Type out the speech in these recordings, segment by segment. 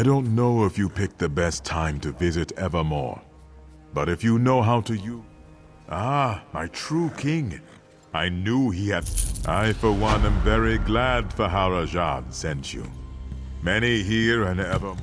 I don't know if you picked the best time to visit Evermore, but if you know how to use... Ah, my true king. I knew he had... I, for one, am very glad Faharajad sent you. Many here and Evermore...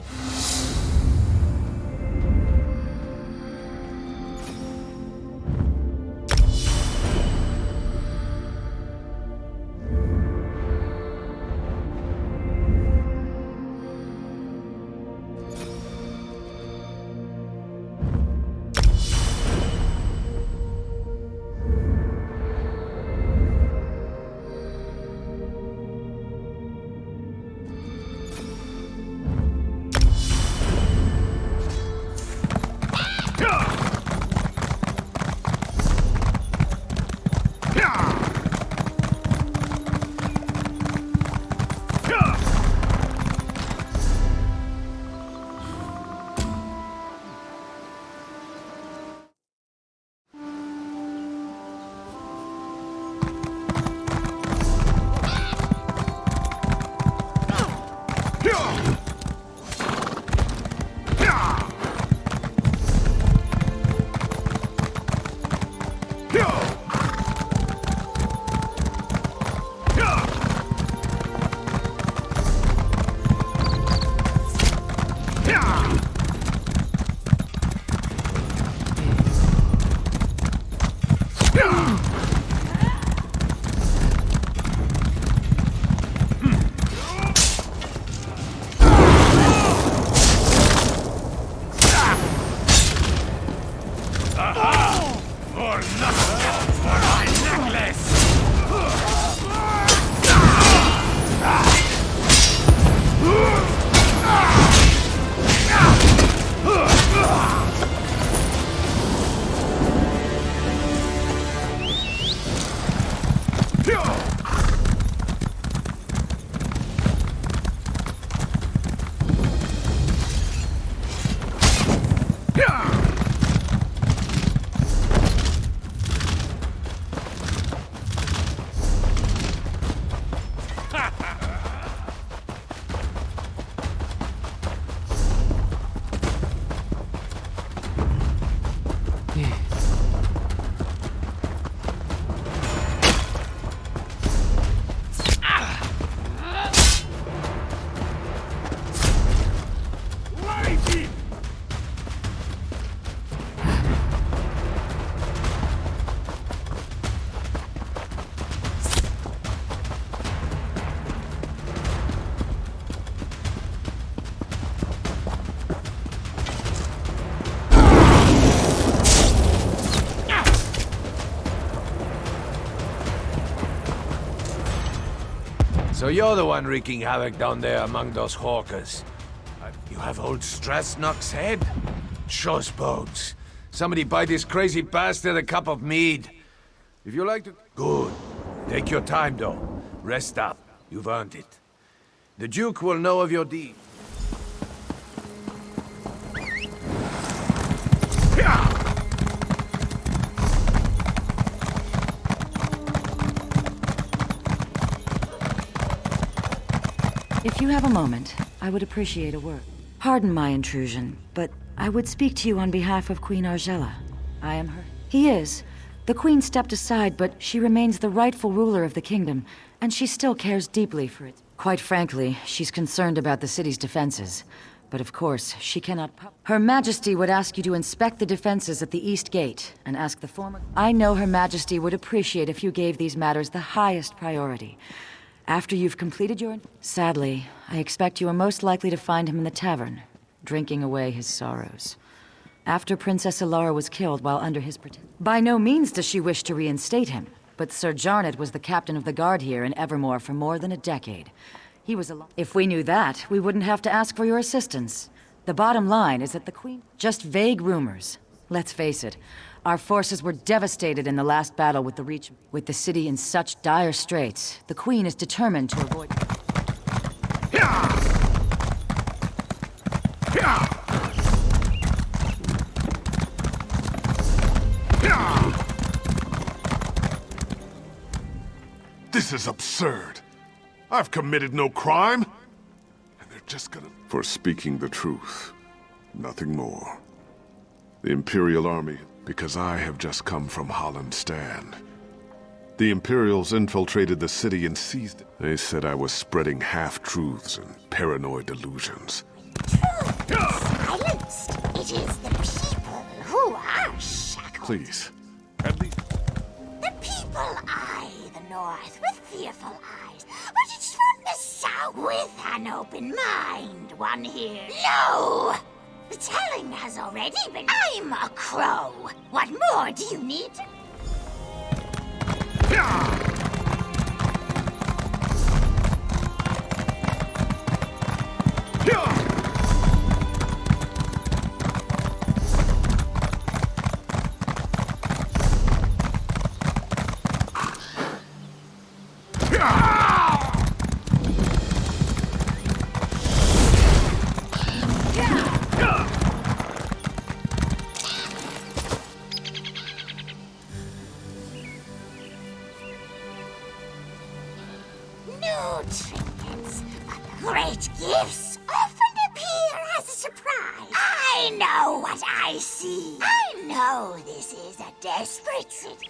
So you're the one wreaking havoc down there among those hawkers. You have old Strasnuk's head? Shows bones. Somebody buy this crazy bastard a cup of mead. If you like to... Good. Take your time, though. Rest up. You've earned it. The Duke will know of your deed. If you have a moment, I would appreciate a word. Pardon my intrusion, but I would speak to you on behalf of Queen Argella. I am her. He is. The Queen stepped aside, but she remains the rightful ruler of the kingdom, and she still cares deeply for it. Quite frankly, she's concerned about the city's defenses. But of course, she cannot... Her Majesty would ask you to inspect the defenses at the East Gate, and ask the former... I know Her Majesty would appreciate if you gave these matters the highest priority. After you've completed your... Sadly, I expect you are most likely to find him in the tavern, drinking away his sorrows. After Princess Ilara was killed while under his protection. By no means does she wish to reinstate him, but Sir Jarnet was the captain of the guard here in Evermore for more than a decade. He was alone. If we knew that, we wouldn't have to ask for your assistance. The bottom line is that the Queen... Just vague rumors. Let's face it, our forces were devastated in the last battle with the Reach. With the city in such dire straits, the Queen is determined to avoid... This is absurd. I've committed no crime. And they're just gonna... For speaking the truth, nothing more. The Imperial Army, because I have just come from Hollandstand. The Imperials infiltrated the city and seized it. They said I was spreading half-truths and paranoid delusions. Silenced. It is the people who are shackled. Please, at least... The people eye the north with fearful eyes, but it's from the south with an open mind, one here. No! The telling has already been... I'm a crow. What more do you need? No trinkets, but the great gifts often appear as a surprise. I know what I see. I know this is a desperate city.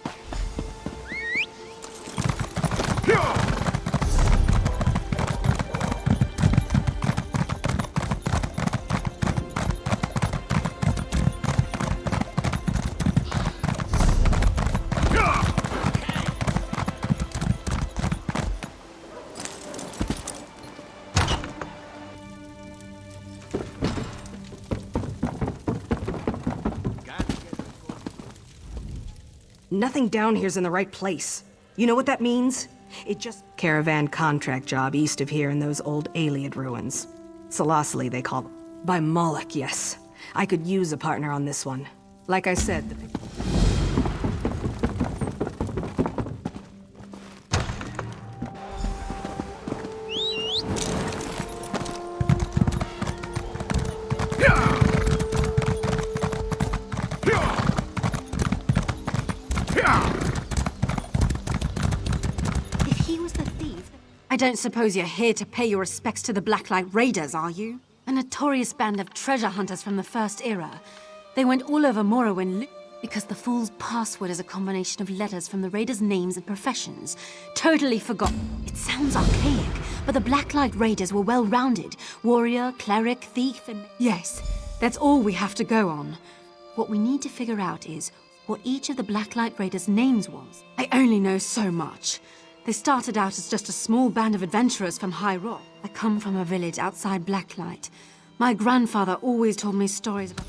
Nothing down here's in the right place. You know what that means? It just... Caravan contract job east of here in those old Aliad ruins. Selosili, they call them. By Moloch, yes. I could use a partner on this one. Like I said, the... I don't suppose you're here to pay your respects to the Blacklight Raiders, are you? A notorious band of treasure hunters from the First Era. They went all over Morrowind because the Fool's password is a combination of letters from the Raiders' names and professions. Totally forgotten. It sounds archaic, but the Blacklight Raiders were well-rounded. Warrior, cleric, thief, and... Yes, that's all we have to go on. What we need to figure out is what each of the Blacklight Raiders' names was. I only know so much. They started out as just a small band of adventurers from High Rock. I come from a village outside Blacklight. My grandfather always told me stories about...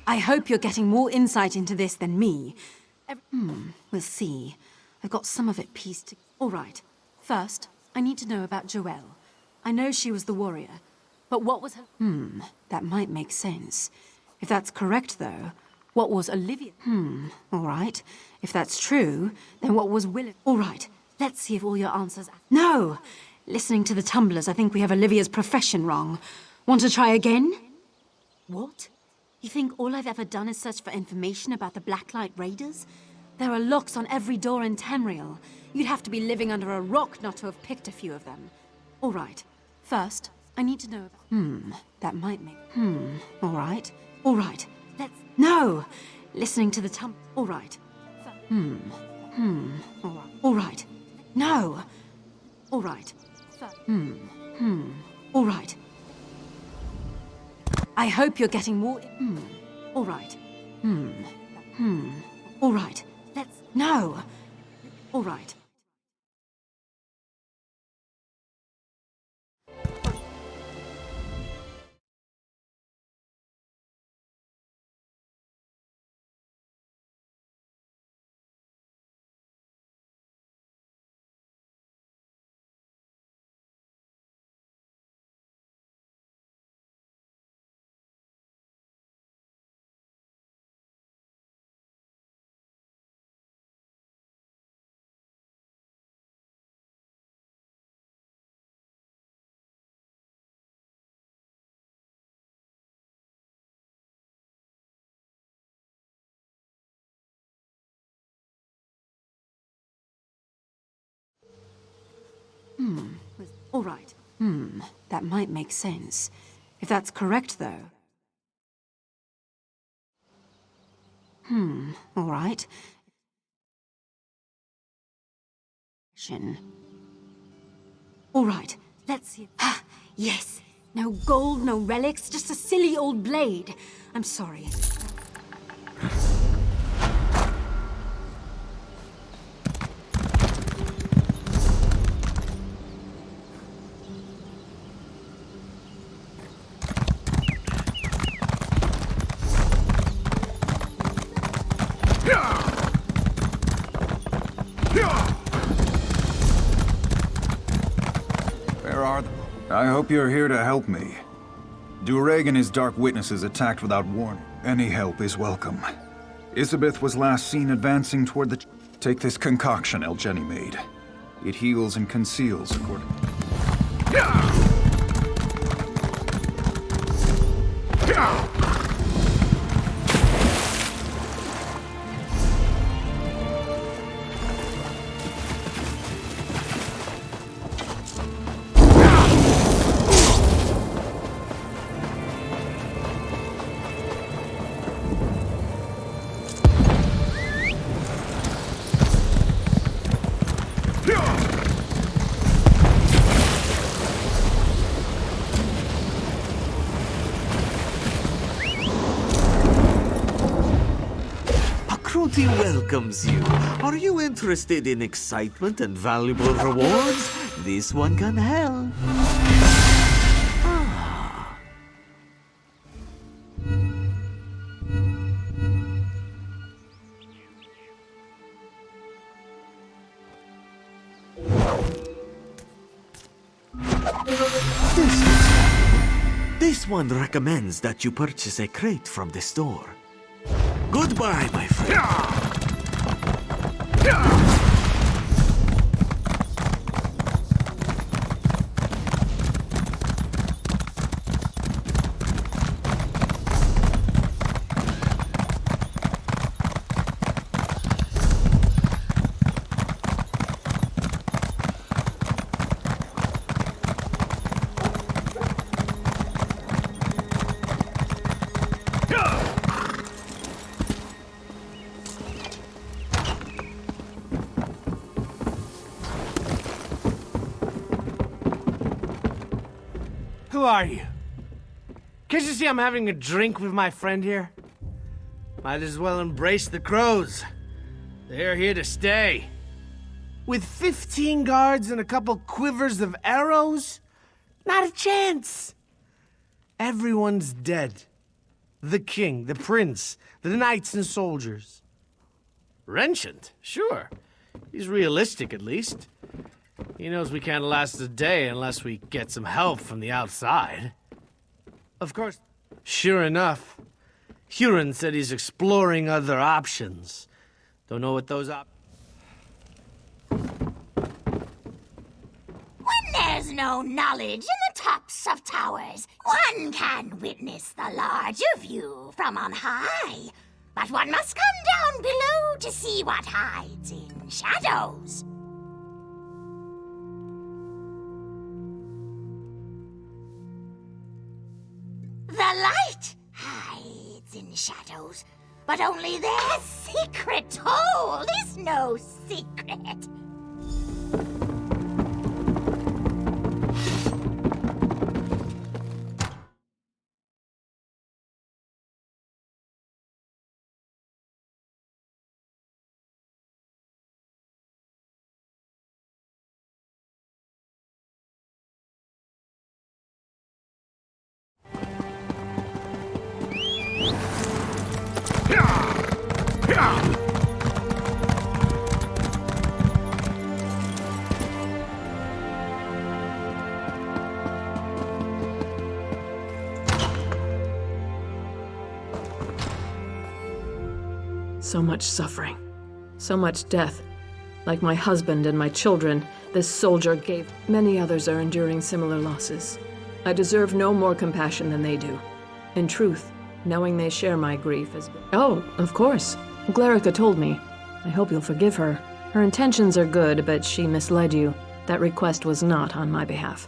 I hope you're getting more insight into this than me. We'll see. I've got some of it pieced together. All right. First, I need to know about Joelle. I know she was the warrior, but what was her... that might make sense. If that's correct, though, what was Olivia? All right. If that's true, then what was Willis? All right. Let's see if all your answers... No! Listening to the tumblers, I think we have Olivia's profession wrong. Want to try again? What? You think all I've ever done is search for information about the Blacklight Raiders? There are locks on every door in Tamriel. You'd have to be living under a rock not to have picked a few of them. All right. First, I need to know about... that might make... all right. All right. Let's... No! Listening to the all right. All right. All right. No! All right. All right. I hope you're getting more... All right. All right. Let's... No! All right. All right. That might make sense. If that's correct, though. All right. All right. Let's see. Ah, yes. No gold, no relics, just a silly old blade. I'm sorry. I hope you're here to help me. Dureg and his Dark Witnesses attacked without warning. Any help is welcome. Isabeth was last seen advancing toward the... Take this concoction El Jenny made. It heals and conceals according... Akruti welcomes you. Are you interested in excitement and valuable rewards? This one can help. This one recommends that you purchase a crate from the store. Goodbye, my friend. Who are you? Can't you see I'm having a drink with my friend here? Might as well embrace the crows. They're here to stay. With 15 guards and a couple quivers of arrows? Not a chance. Everyone's dead. The king, the prince, the knights and soldiers. Renchant, sure. He's realistic, at least. He knows we can't last a day unless we get some help from the outside. Of course, sure enough, Huron said he's exploring other options. Don't know what those When there's no knowledge in the tops of towers, one can witness the larger view from on high. But one must come down below to see what hides in shadows. The light hides in shadows, but only their secret hole is no secret. So much suffering. So much death. Like my husband and my children, this soldier gave. Many others are enduring similar losses. I deserve no more compassion than they do. In truth, knowing they share my grief is... Oh, of course. Glarica told me. I hope you'll forgive her. Her intentions are good, but she misled you. That request was not on my behalf.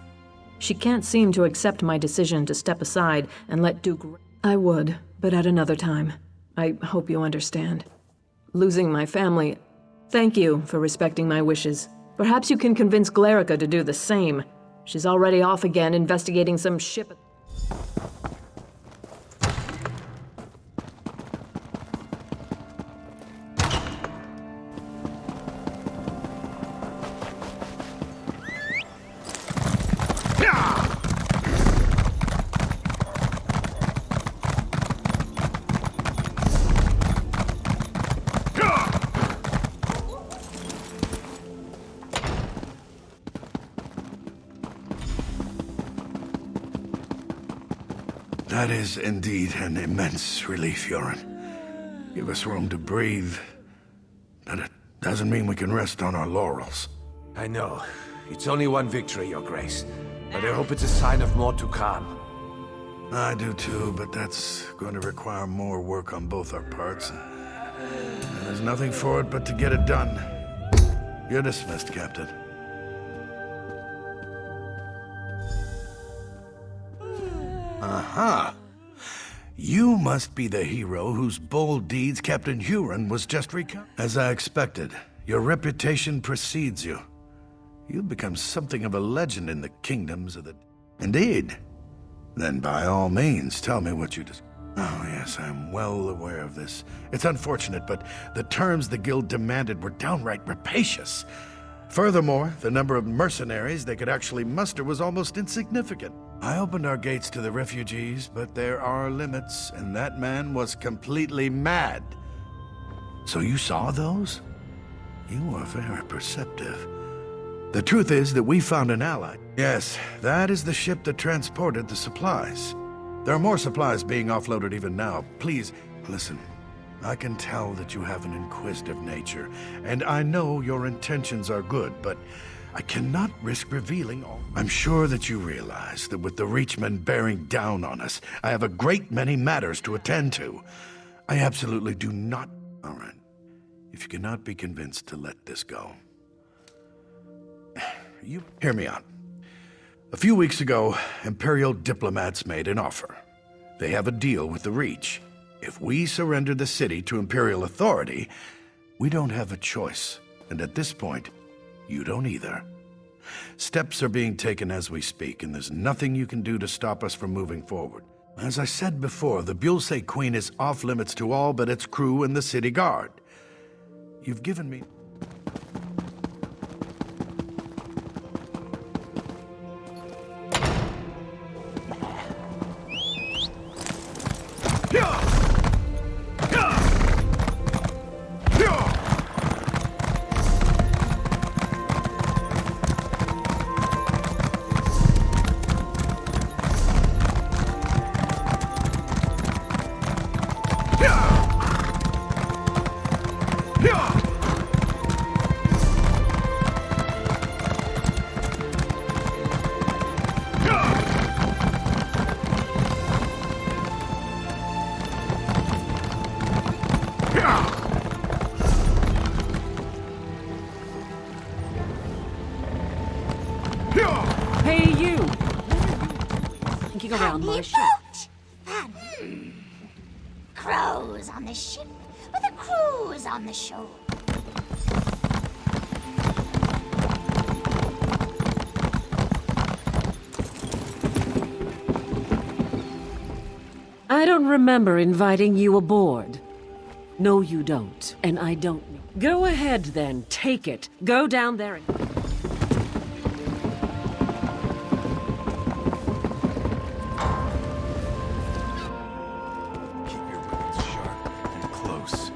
She can't seem to accept my decision to step aside and let Duke... I would, but at another time. I hope you understand. Losing my family... Thank you for respecting my wishes. Perhaps you can convince Glarica to do the same. She's already off again investigating some ship... That is indeed an immense relief, Yoren. Give us room to breathe. But it doesn't mean we can rest on our laurels. I know. It's only one victory, Your Grace. But I hope it's a sign of more to come. I do too, but that's going to require more work on both our parts. And there's nothing for it but to get it done. You're dismissed, Captain. Aha! You must be the hero whose bold deeds Captain Huron was just recounting. As I expected, your reputation precedes you. You've become something of a legend in the kingdoms of the... Indeed. Then by all means, tell me what you... Oh yes, I'm well aware of this. It's unfortunate, but the terms the guild demanded were downright rapacious. Furthermore, the number of mercenaries they could actually muster was almost insignificant. I opened our gates to the refugees, but there are limits, and that man was completely mad. So you saw those? You are very perceptive. The truth is that we found an ally. Yes, that is the ship that transported the supplies. There are more supplies being offloaded even now. Please, listen. I can tell that you have an inquisitive nature, and I know your intentions are good, but I cannot risk revealing all. I'm sure that you realize that with the Reachmen bearing down on us, I have a great many matters to attend to. I absolutely do not... All right. If you cannot be convinced to let this go... You hear me out. A few weeks ago, Imperial diplomats made an offer. They have a deal with the Reach. If we surrender the city to Imperial authority, we don't have a choice. And at this point, you don't either. Steps are being taken as we speak, and there's nothing you can do to stop us from moving forward. As I said before, the Bulse Queen is off limits to all but its crew and the city guard. You've given me... Hey, you! Thinking around my ship. Crows on the ship, with the crews on the shore. I don't remember inviting you aboard. No, you don't, and I don't know. Go ahead, then. Take it. Go down there and... Keep your weapons sharp and close.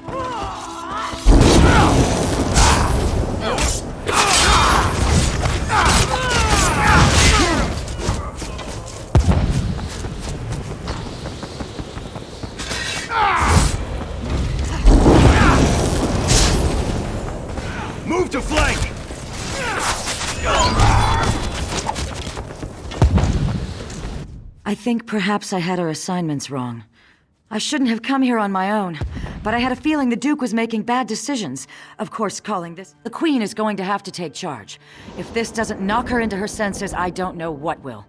Move to flank! I think perhaps I had our assignments wrong. I shouldn't have come here on my own, but I had a feeling the Duke was making bad decisions. Of course, calling this... The Queen is going to have to take charge. If this doesn't knock her into her senses, I don't know what will.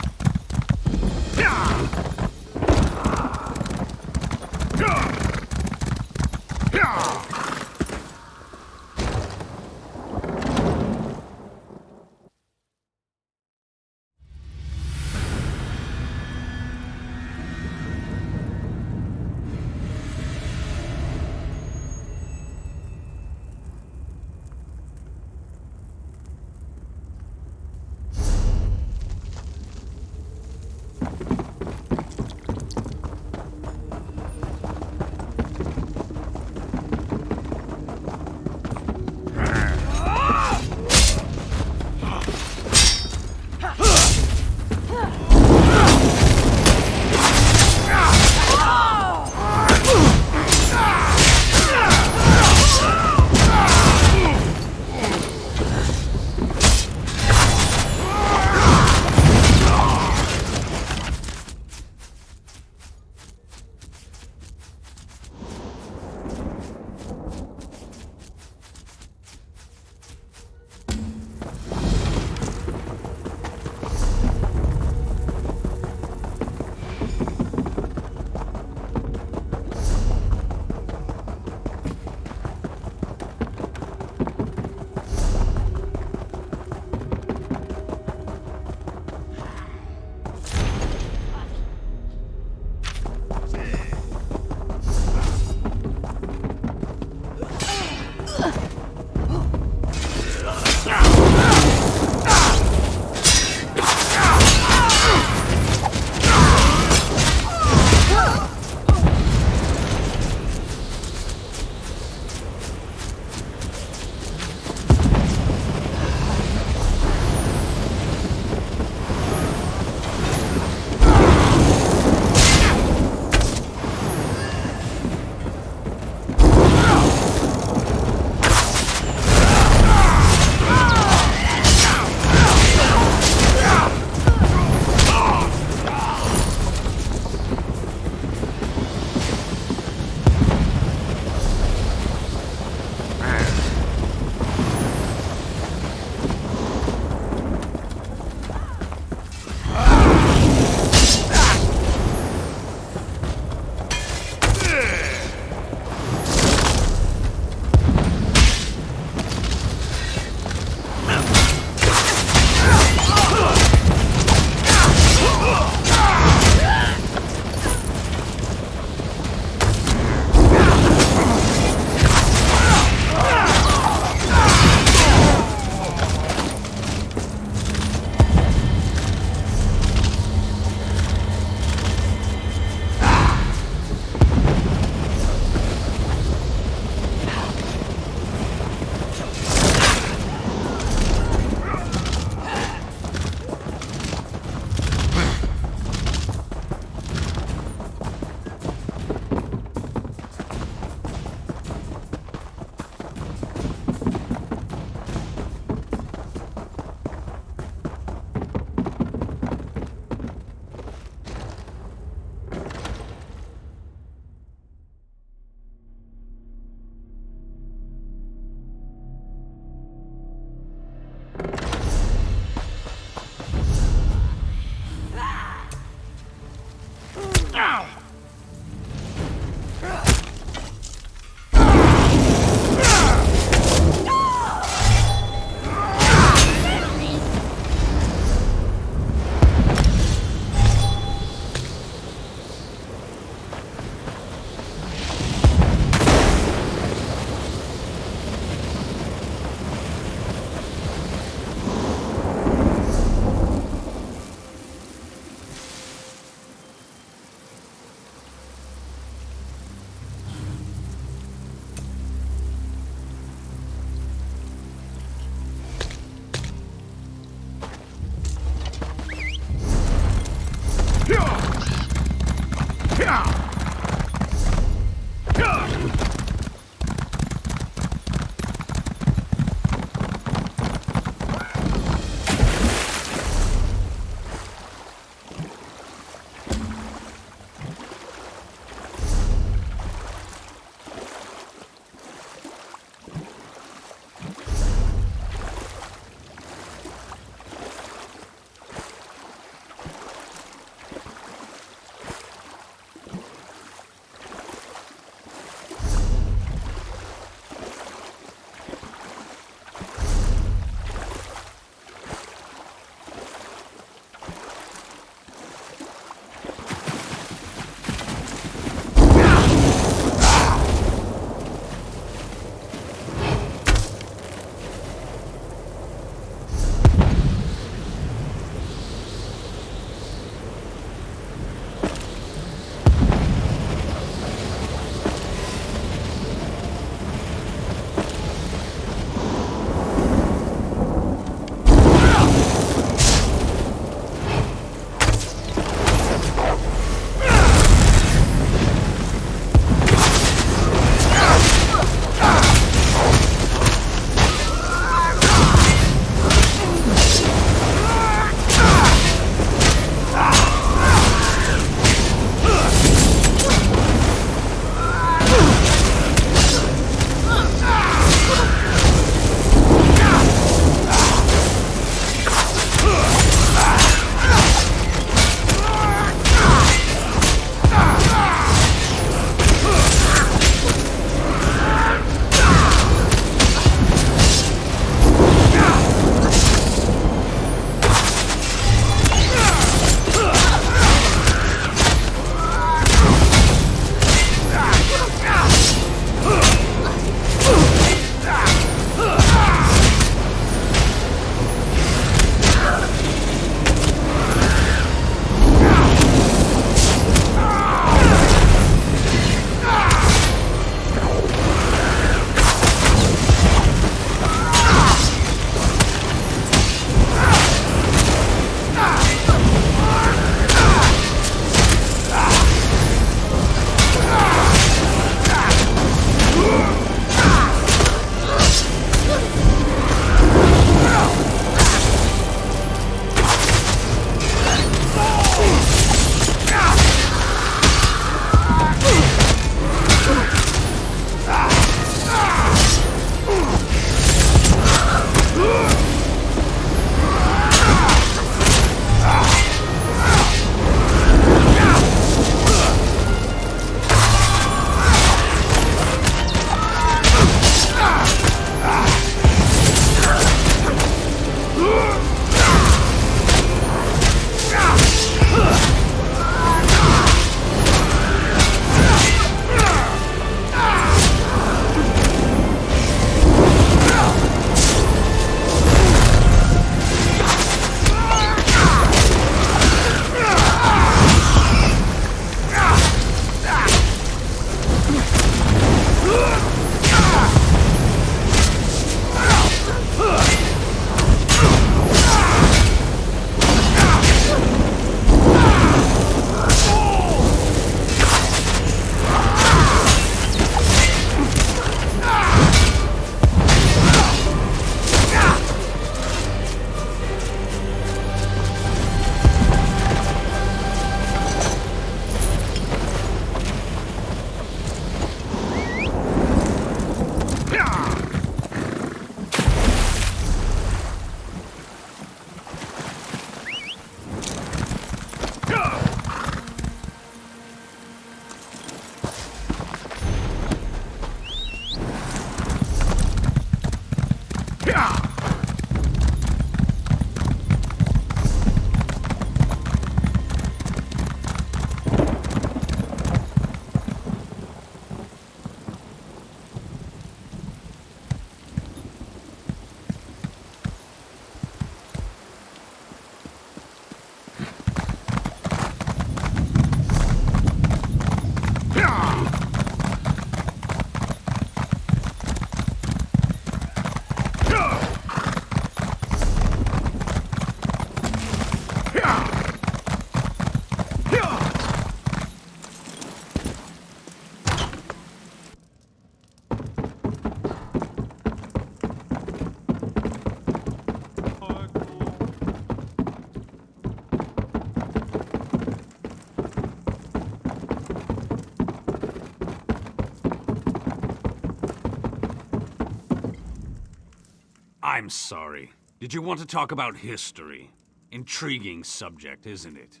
I'm sorry. Did you want to talk about history? Intriguing subject, isn't it?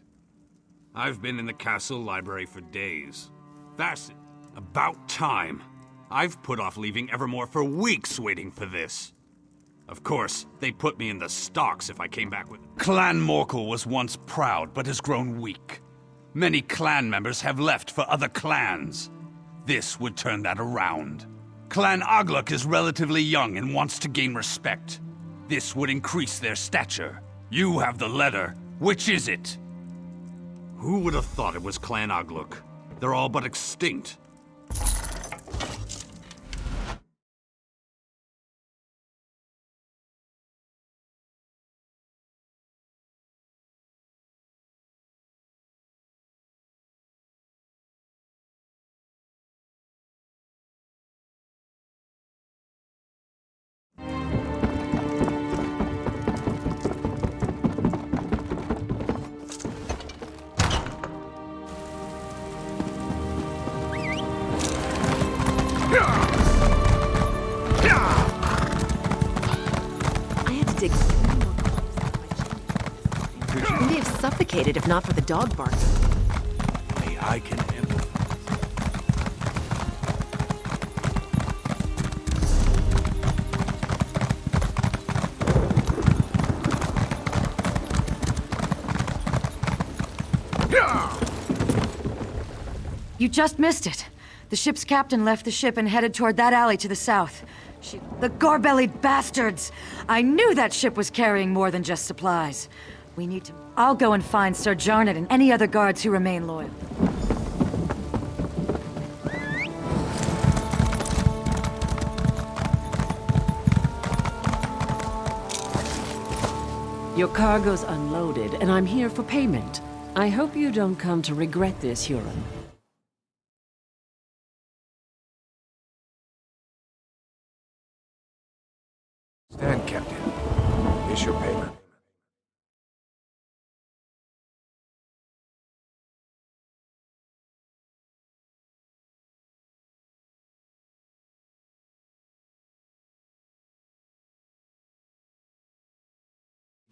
I've been in the castle library for days. Fascinating. About time. I've put off leaving Evermore for weeks waiting for this. Of course, they'd put me in the stocks if I came back with... Clan Morkel was once proud, but has grown weak. Many clan members have left for other clans. This would turn that around. Clan Agluk is relatively young and wants to gain respect. This would increase their stature. You have the letter. Which is it? Who would have thought it was Clan Agluk? They're all but extinct. I had to dig three more corpses out of my chamber. I may have suffocated if not for the dog bark. Hey, I can empathize. You just missed it. The ship's captain left the ship and headed toward that alley to the south. The gore-bellied bastards! I knew that ship was carrying more than just supplies. We need to... I'll go and find Sir Jarnet and any other guards who remain loyal. Your cargo's unloaded, and I'm here for payment. I hope you don't come to regret this, Huron. Stand, Captain. Here's your payment.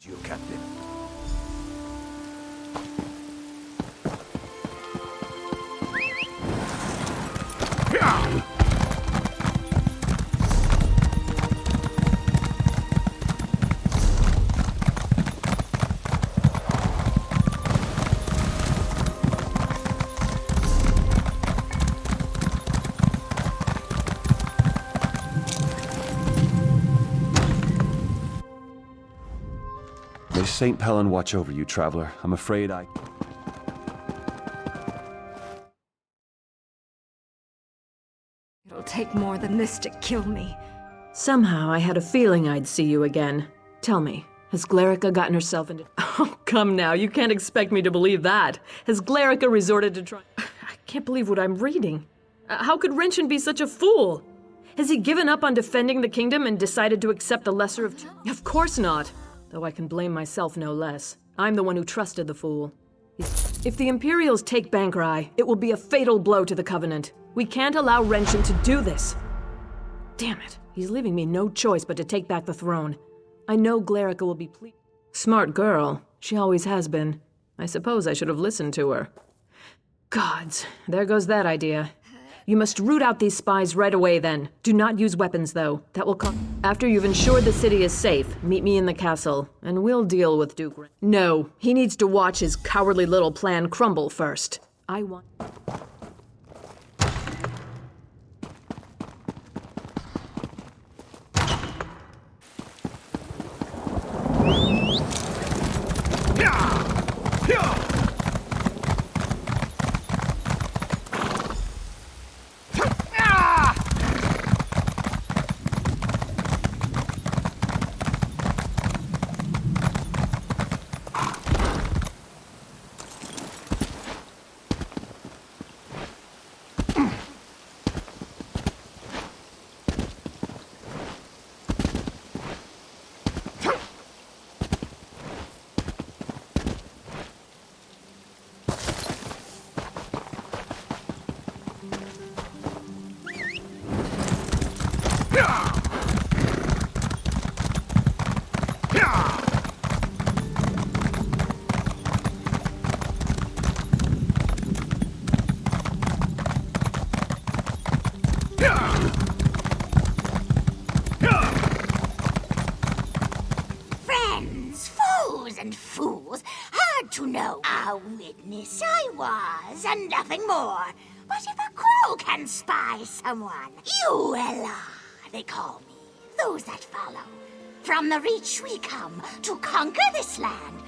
You, Captain. May St. Pelin watch over you, traveler. I'm afraid I... It'll take more than this to kill me. Somehow I had a feeling I'd see you again. Tell me, has Glerica gotten herself into... Oh, come now, you can't expect me to believe that. Has Glerica resorted to try... I can't believe what I'm reading. How could Renshin be such a fool? Has he given up on defending the kingdom and decided to accept the lesser of two? Of course not. Though I can blame myself no less. I'm the one who trusted the fool. If the Imperials take Bangkorai, it will be a fatal blow to the Covenant. We can't allow Renshin to do this. Damn it. He's leaving me no choice but to take back the throne. I know Glerica will be pleased. Smart girl. She always has been. I suppose I should have listened to her. Gods, there goes that idea. You must root out these spies right away then. Do not use weapons though. That will cost... After you've ensured the city is safe, meet me in the castle, and we'll deal with Duke... No, he needs to watch his cowardly little plan crumble first. I want... crows and fools. Hard to know. A witness I was, and nothing more. But if a crow can spy someone, Uella, they call me. Those that follow. From the Reach we come to conquer this land.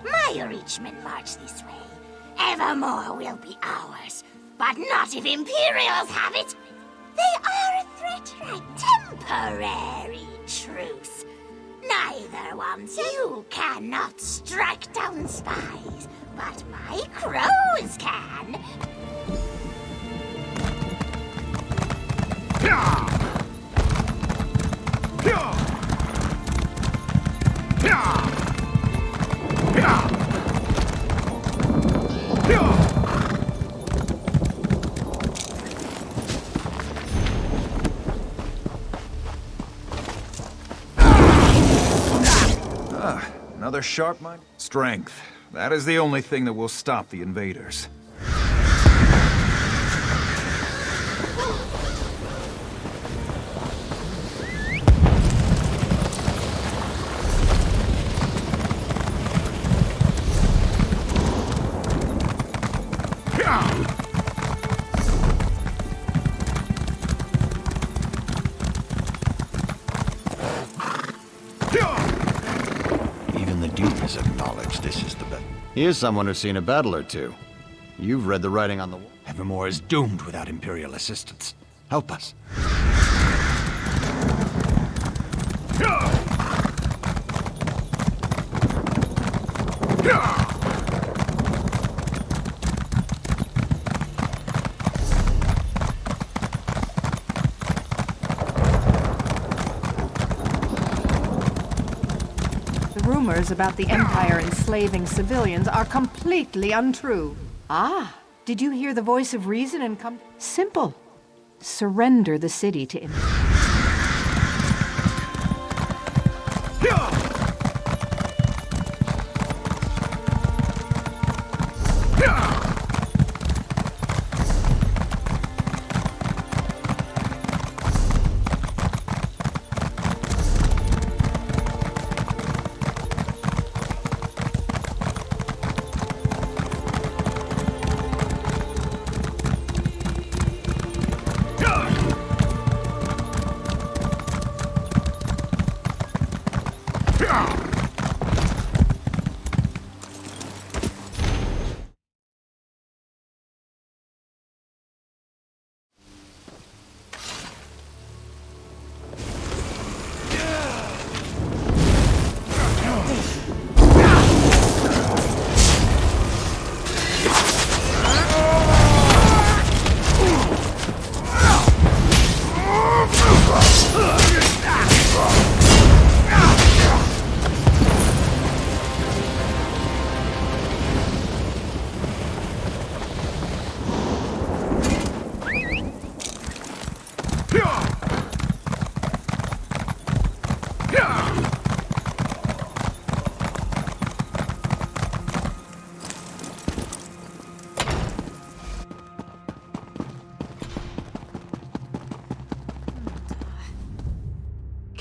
My Reachmen march this way. Evermore will be ours, but not if Imperials have it. They are a threat, right? Temporary truce. Neither one's you cannot strike down spies, but my crows can. Another sharp mind? Strength. That is the only thing that will stop the invaders. Here's someone who's seen a battle or two. You've read the writing on the wall. Evermore is doomed without Imperial assistance. Help us. Rumors about the Empire enslaving civilians are completely untrue. Ah, did you hear the voice of reason and come? Simple. Surrender the city to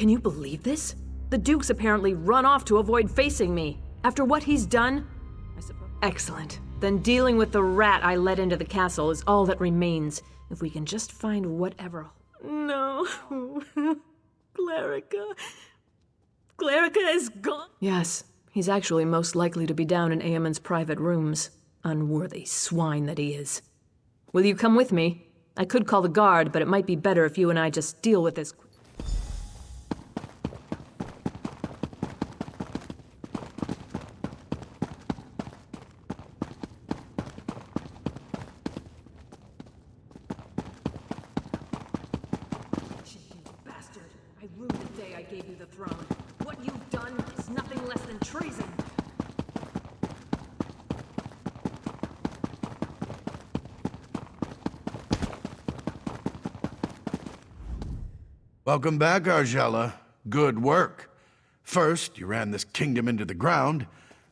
Can you believe this? The Duke's apparently run off to avoid facing me. After what he's done, I suppose. Excellent. Then dealing with the rat I let into the castle is all that remains. If we can just find whatever... No. Clerica. Clerica is gone. Yes, he's actually most likely to be down in Eamon's private rooms. Unworthy swine that he is. Will you come with me? I could call the guard, but it might be better if you and I just deal with this... I rued the day I gave you the throne. What you've done is nothing less than treason. Welcome back, Argella. Good work. First, you ran this kingdom into the ground,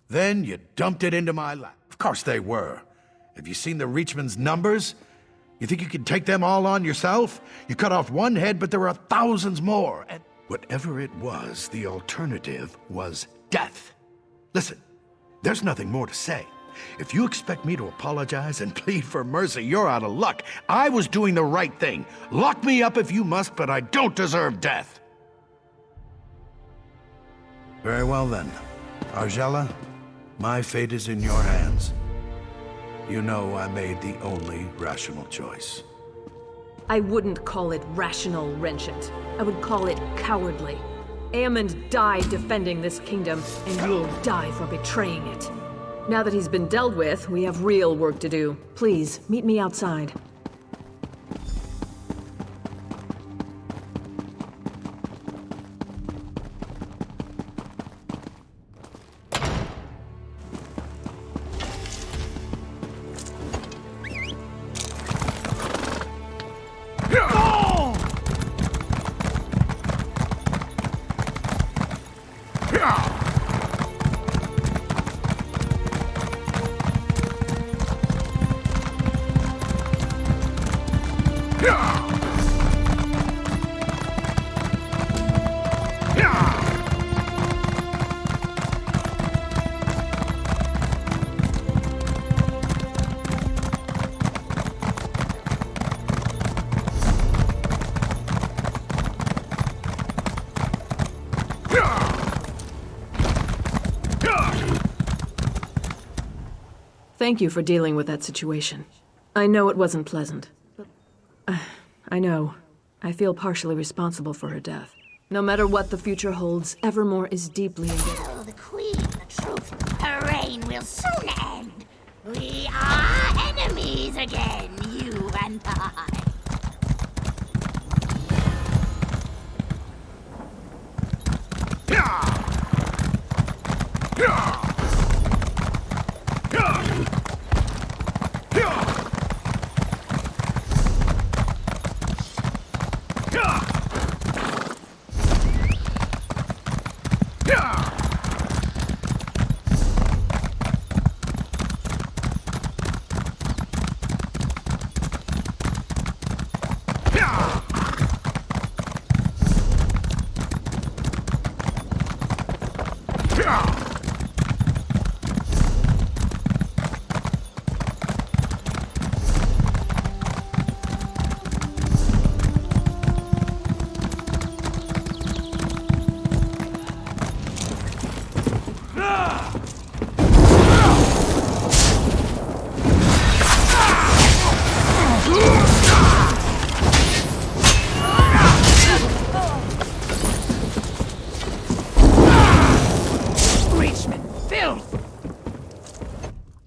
then you dumped it into my lap. Of course they were. Have you seen the Reachman's numbers? You think you can take them all on yourself? You cut off one head, but there are thousands more. And whatever it was, the alternative was death. Listen, there's nothing more to say. If you expect me to apologize and plead for mercy, you're out of luck. I was doing the right thing. Lock me up if you must, but I don't deserve death. Very well then. Argella, my fate is in your hands. You know I made the only rational choice. I wouldn't call it rational, Wrenchant. I would call it cowardly. Aemond died defending this kingdom, and you'll die for betraying it. Now that he's been dealt with, we have real work to do. Please, meet me outside. Thank you for dealing with that situation. I know it wasn't pleasant, but I know. I feel partially responsible for her death. No matter what the future holds, Evermore is deeply indebted. Tell the Queen the truth. Her reign will soon end. We are enemies again, you and I.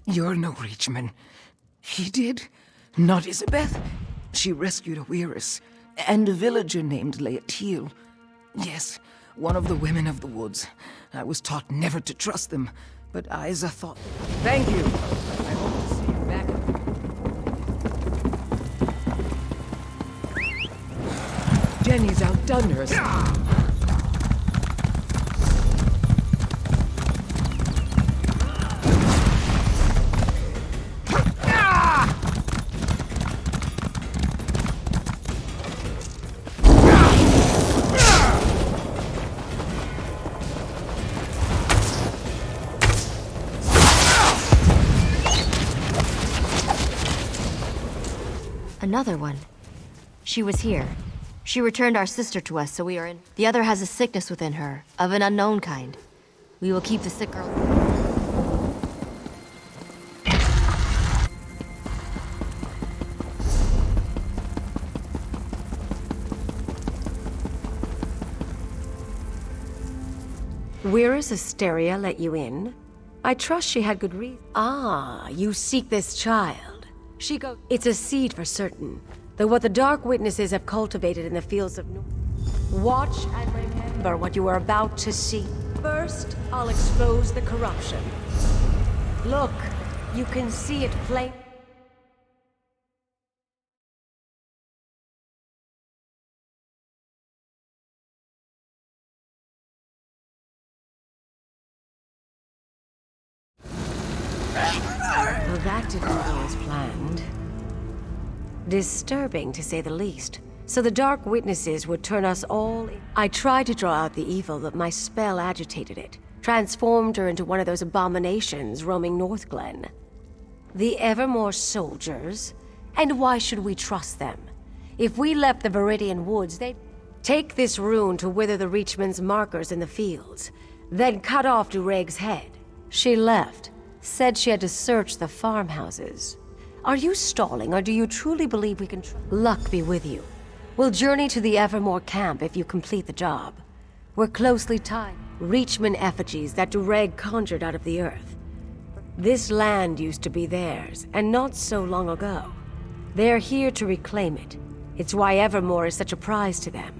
You're no Reachman. He did? Not Isabeth? She rescued a Weirus, and a villager named Leotil. Yes, one of the women of the woods. I was taught never to trust them, but Isa thought... Thank you! I hope to see you back. Jenny's outdone herself. Another one. She was here. She returned our sister to us, so we are in. The other has a sickness within her, of an unknown kind. We will keep the sick girl. Weir's hysteria let you in? I trust she had good reason. Ah, you seek this child. She goes. It's a seed for certain, though what the Dark Witnesses have cultivated in the fields of North. Watch and remember what you are about to see. First, I'll expose the corruption. Look, you can see it plain. Well, that didn't go as planned. Disturbing, to say the least. So the Dark Witnesses would turn us all in. I tried to draw out the evil, but my spell agitated it. transformed her into one of those abominations roaming North Glen. The Evermore soldiers? And why should we trust them? If we left the Viridian Woods, they'd take this rune to wither the Reachman's markers in the fields, then cut off Dureg's head. She left, said she had to search the farmhouses. Are you stalling, or do you truly believe we can Luck be with you. We'll journey to the Evermore camp if you complete the job. We're closely tied. Reachman effigies that Dureg conjured out of the earth. This land used to be theirs, and not so long ago. They're here to reclaim it. It's why Evermore is such a prize to them.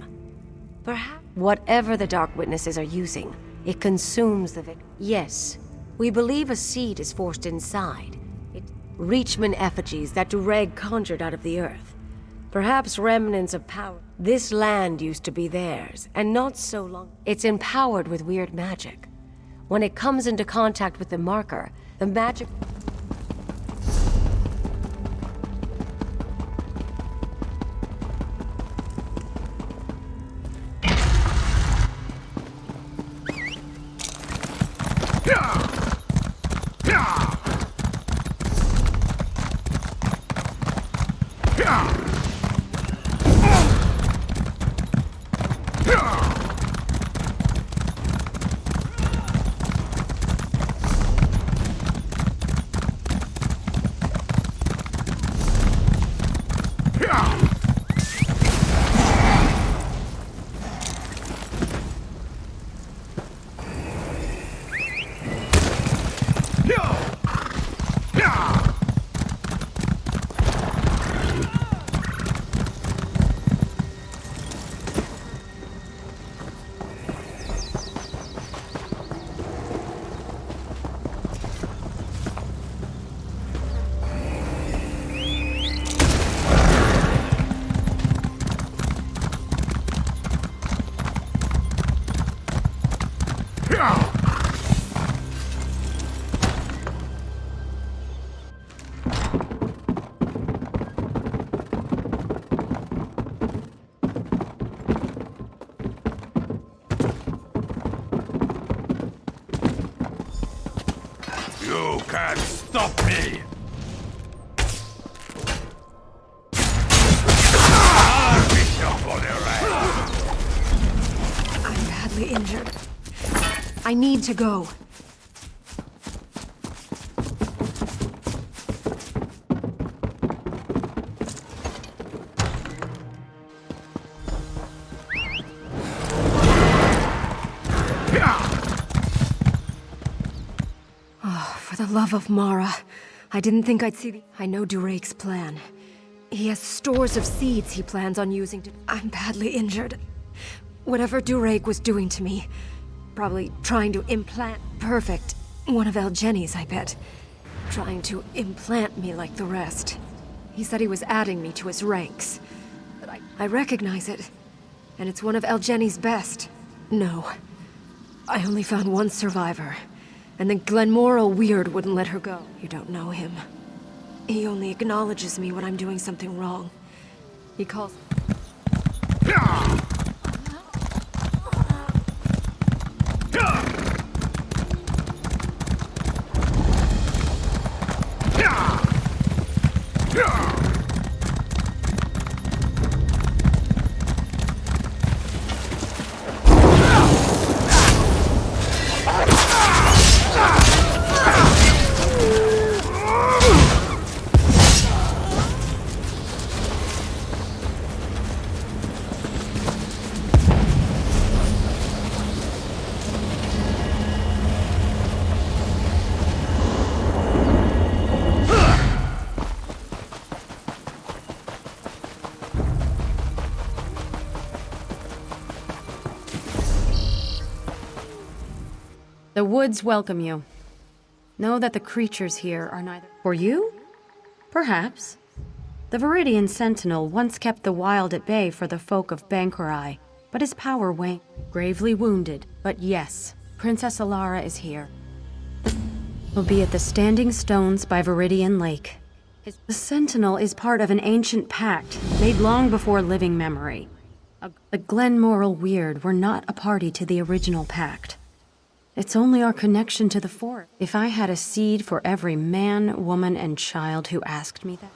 Perhaps whatever the Dark Witnesses are using, it consumes the victim. Yes, we believe a seed is forced inside. Reachman effigies that Dureg conjured out of the earth. Perhaps remnants of power. This land used to be theirs, and not so long. It's empowered with weird magic. When it comes into contact with the marker, the magic... You can't stop me! I'm badly injured. I need to go. For the love of Mara, I didn't think I'd see the... I know Dureg's plan. He has stores of seeds he plans on using to... I'm badly injured. Whatever Dureg was doing to me, probably trying to implant... Perfect. One of Elgeni's, I bet. Trying to implant me like the rest. He said he was adding me to his ranks. But I recognize it. And it's one of Elgeni's best. No. I only found one survivor. And the Glenmoral Weird wouldn't let her go. You don't know him. He only acknowledges me when I'm doing something wrong. He calls... The woods welcome you. Know that the creatures here are neither... For you? Perhaps. The Viridian Sentinel once kept the wild at bay for the folk of Bangkorai, but his power waned. Gravely wounded, but yes, Princess Alara is here. Will be at the Standing Stones by Viridian Lake. The Sentinel is part of an ancient pact made long before living memory. The Glenmoral Weird were not a party to the original pact. It's only our connection to the forest. If I had a seed for every man, woman, and child who asked me that.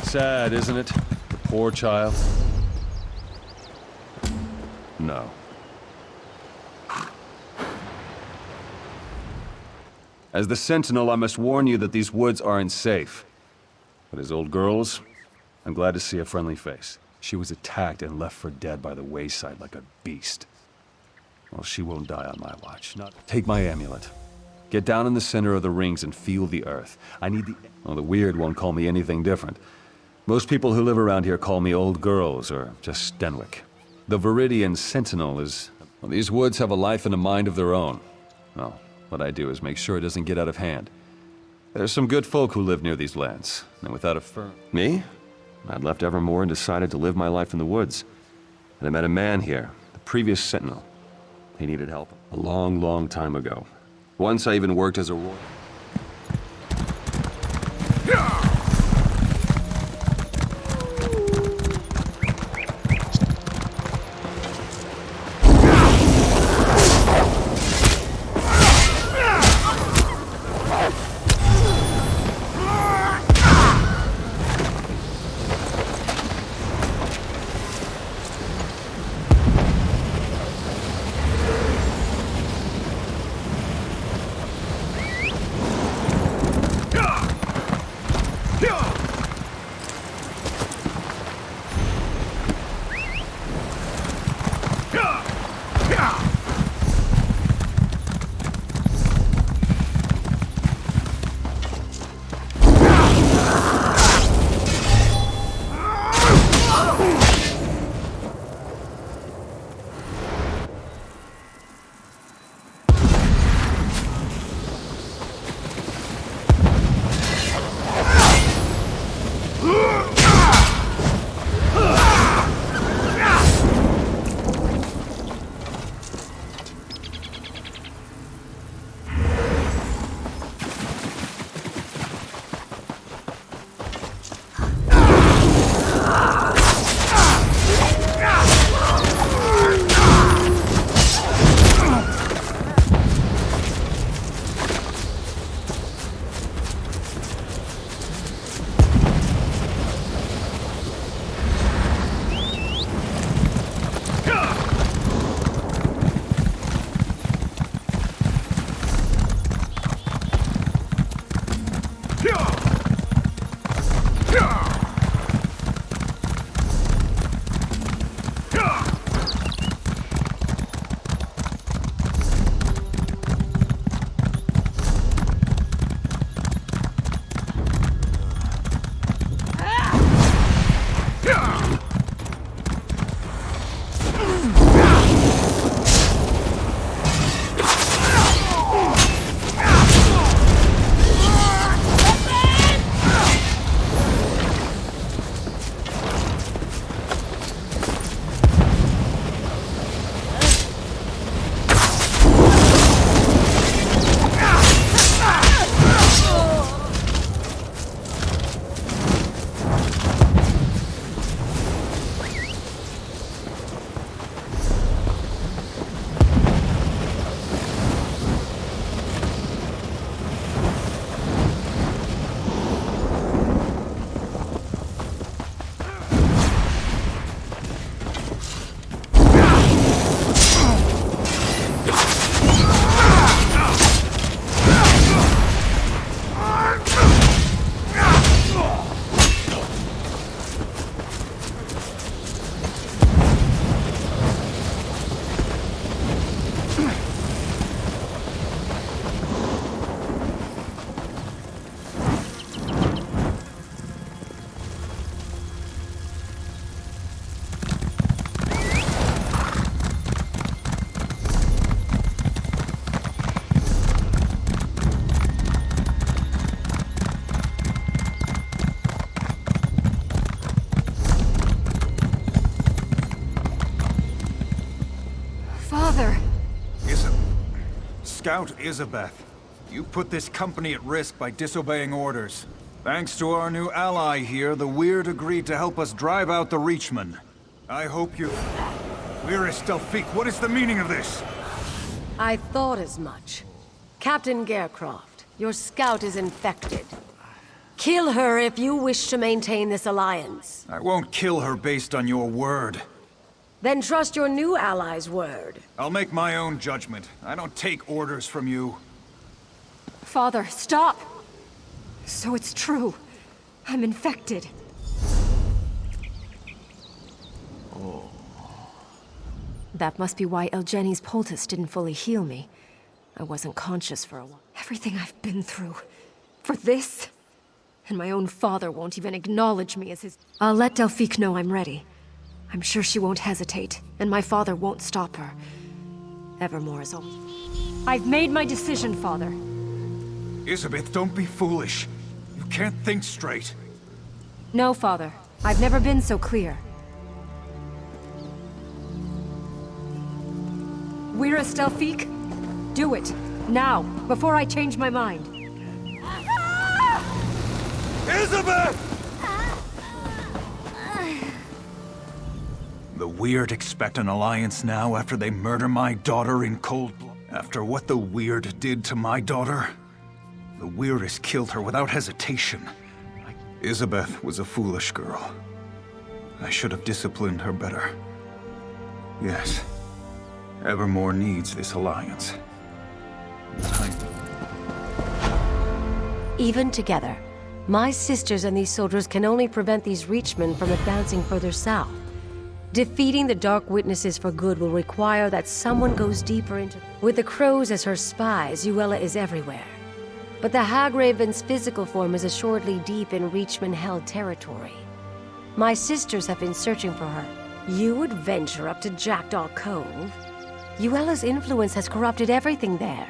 Sad, isn't it? The poor child. No. As the Sentinel, I must warn you that these woods aren't safe. But as old girls, I'm glad to see a friendly face. She was attacked and left for dead by the wayside like a beast. Well, she won't die on my watch. Take my amulet. Get down in the center of the rings and feel the earth. I need the... Well, the weird won't call me anything different. Most people who live around here call me old girls or just Stenwick. The Viridian Sentinel is... Well, these woods have a life and a mind of their own. Well, what I do is make sure it doesn't get out of hand. There's some good folk who live near these lands, and without a firm... Me? I'd left Evermore and decided to live my life in the woods. And I met a man here, the previous Sentinel. He needed help a long, long time ago. Once I even worked as a royal. Scout Isabeth. You put this company at risk by disobeying orders. Thanks to our new ally here, the Weird agreed to help us drive out the Reachmen. I hope you... Where is Delphique? What is the meaning of this? I thought as much. Captain Garecroft, your scout is infected. Kill her if you wish to maintain this alliance. I won't kill her based on your word. Then trust your new ally's word. I'll make my own judgment. I don't take orders from you. Father, stop! So it's true. I'm infected. That must be why Elgeni's poultice didn't fully heal me. I wasn't conscious for a while. Everything I've been through. For this? And my own father won't even acknowledge me as his... I'll let Delphique know I'm ready. I'm sure she won't hesitate, and my father won't stop her. Evermore is all. I've made my decision, Father. Isabeth, don't be foolish. You can't think straight. No, Father. I've never been so clear. Where's Delphique? Do it. Now, before I change my mind. Isabeth! The Weird expect an alliance now after they murder my daughter in cold blood. After what the Weird did to my daughter, the Weird has killed her without hesitation. Isabeth was a foolish girl. I should have disciplined her better. Yes, Evermore needs this alliance. Even together, my sisters and these soldiers can only prevent these Reachmen from advancing further south. Defeating the Dark Witnesses for good will require that someone goes deeper into... With the Crows as her spies, Yuella is everywhere. But the Hagraven's physical form is assuredly deep in Reachman-held territory. My sisters have been searching for her. You would venture up to Jackdaw Cove? Yuella's influence has corrupted everything there.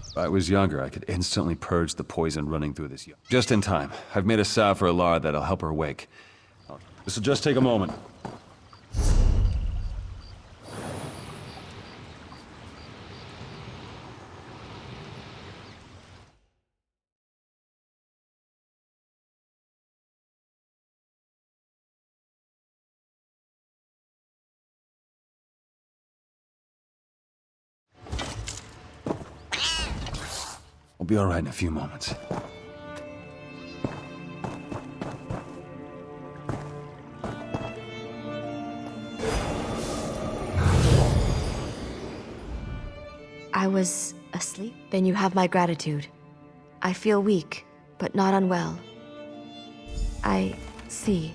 If I was younger, I could instantly purge the poison running through this. Just in time. I've made a salve for Alara that'll help her wake. This'll just take a moment. We'll be all right in a few moments. I was asleep? Then you have my gratitude. I feel weak, but not unwell. I see.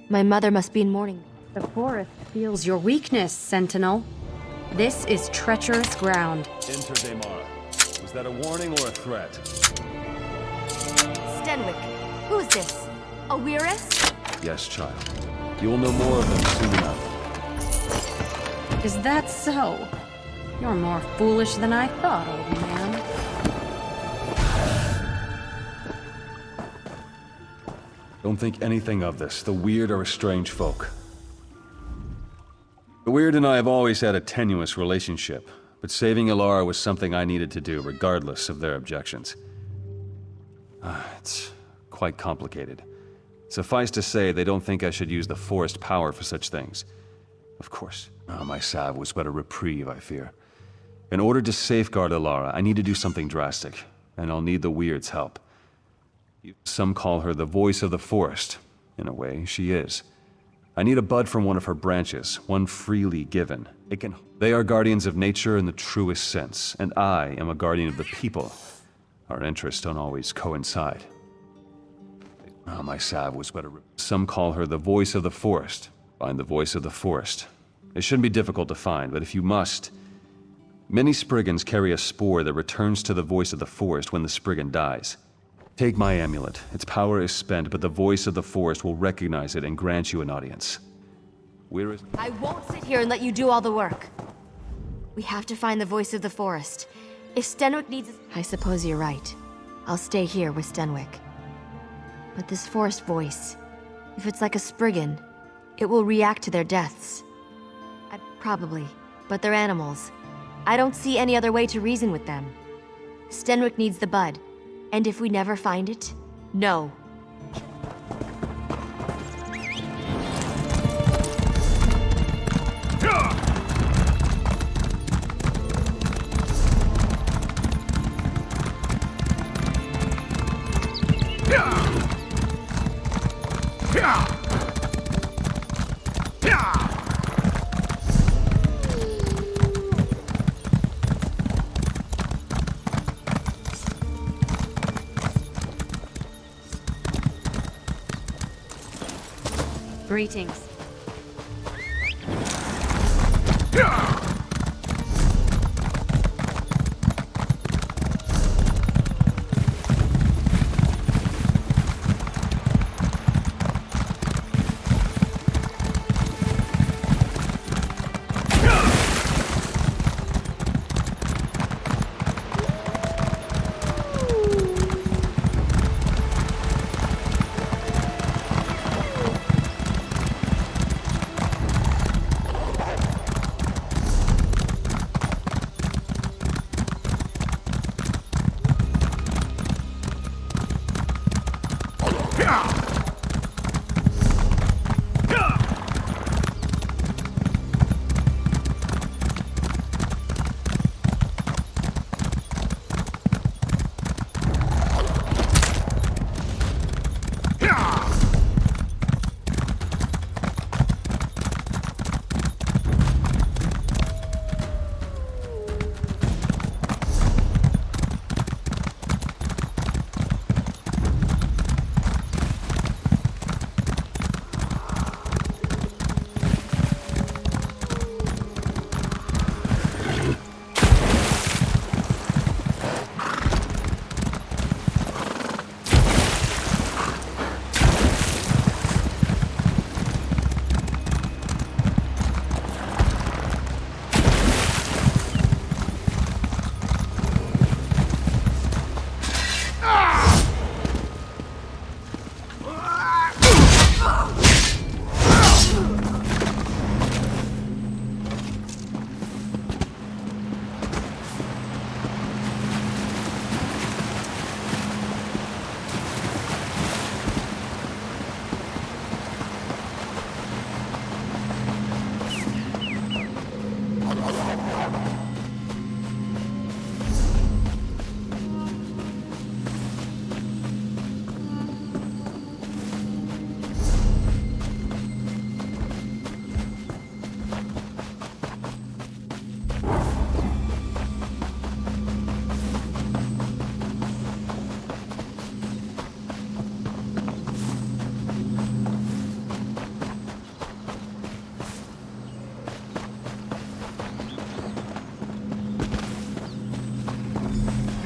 My mother must be in mourning. The forest feels your weakness, Sentinel. This is treacherous ground. Enter Daymara. Was that a warning or a threat? Stenwick, who is this? A Weirus? Yes, child. You will know more of them soon enough. Is that so? You're more foolish than I thought, old man. Don't think anything of this. The Weird are a strange folk. The Weird and I have always had a tenuous relationship, but saving Ilara was something I needed to do, regardless of their objections. It's quite complicated. Suffice to say, they don't think I should use the forest power for such things. Of course, my salve was but a reprieve, I fear. In order to safeguard Ilara, I need to do something drastic, and I'll need the Weird's help. Some call her the voice of the forest. In a way, she is. I need a bud from one of her branches, one freely given. They are guardians of nature in the truest sense, and I am a guardian of the people. Our interests don't always coincide. My salve was but a... Some call her the voice of the forest. Find the voice of the forest. It shouldn't be difficult to find, but if you must... Many Spriggans carry a spore that returns to the voice of the forest when the Spriggan dies. Take my amulet. Its power is spent, but the voice of the forest will recognize it and grant you an audience. Where is... I won't sit here and let you do all the work. We have to find the voice of the forest. If Stenwick needs... I suppose you're right. I'll stay here with Stenwick. But this forest voice, if it's like a Spriggan, it will react to their deaths. Probably, but they're animals. I don't see any other way to reason with them. Stenwick needs the bud, and if we never find it, no. Greetings.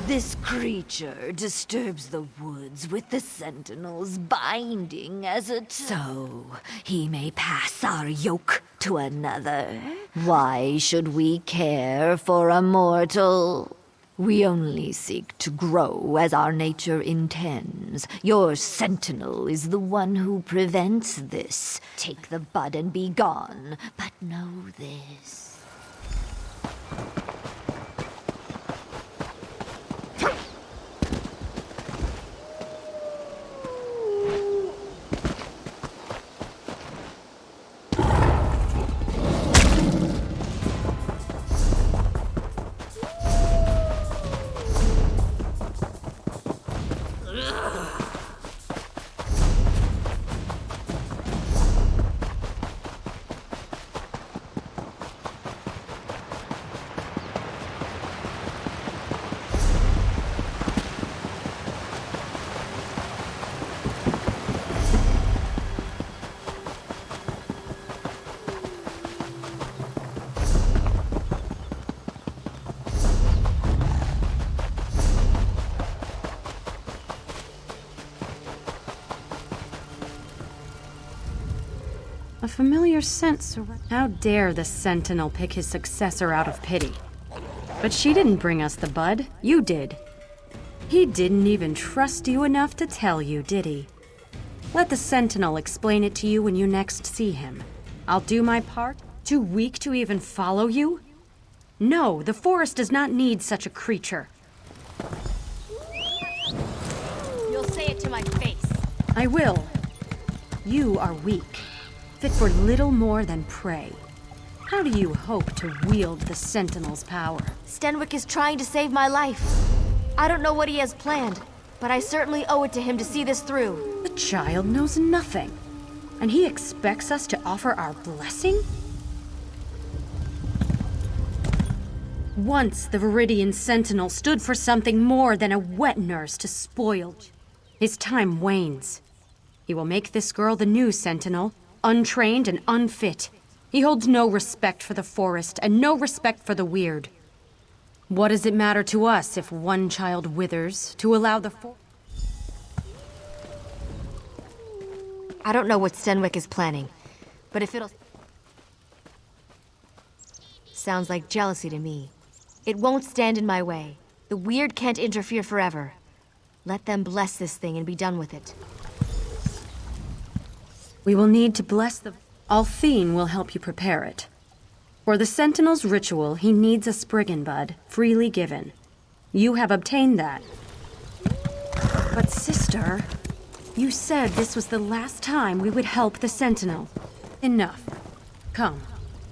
This creature disturbs the woods with the Sentinel's binding as a so he may pass our yoke to another. Why should we care for a mortal? We only seek to grow as our nature intends. Your Sentinel is the one who prevents this. Take the bud and be gone, but know this. A familiar scent How dare the Sentinel pick his successor out of pity? But she didn't bring us the bud. You did. He didn't even trust you enough to tell you, did he? Let the Sentinel explain it to you when you next see him. I'll do my part. Too weak to even follow you? No, the forest does not need such a creature. You'll say it to my face. I will. You are weak, fit for little more than prey. How do you hope to wield the Sentinel's power? Stenwick is trying to save my life. I don't know what he has planned, but I certainly owe it to him to see this through. The child knows nothing, and he expects us to offer our blessing? Once the Viridian Sentinel stood for something more than a wet nurse to spoil. His time wanes. He will make this girl the new Sentinel, untrained and unfit. He holds no respect for the forest and no respect for the weird. What does it matter to us if one child withers to allow the I don't know what Stenwick is planning, but if it'll... Sounds like jealousy to me. It won't stand in my way. The weird can't interfere forever. Let them bless this thing and be done with it. We will need to bless the... Althene will help you prepare it. For the Sentinel's ritual, he needs a Spriggan bud, freely given. You have obtained that. But sister, you said this was the last time we would help the Sentinel. Enough. Come,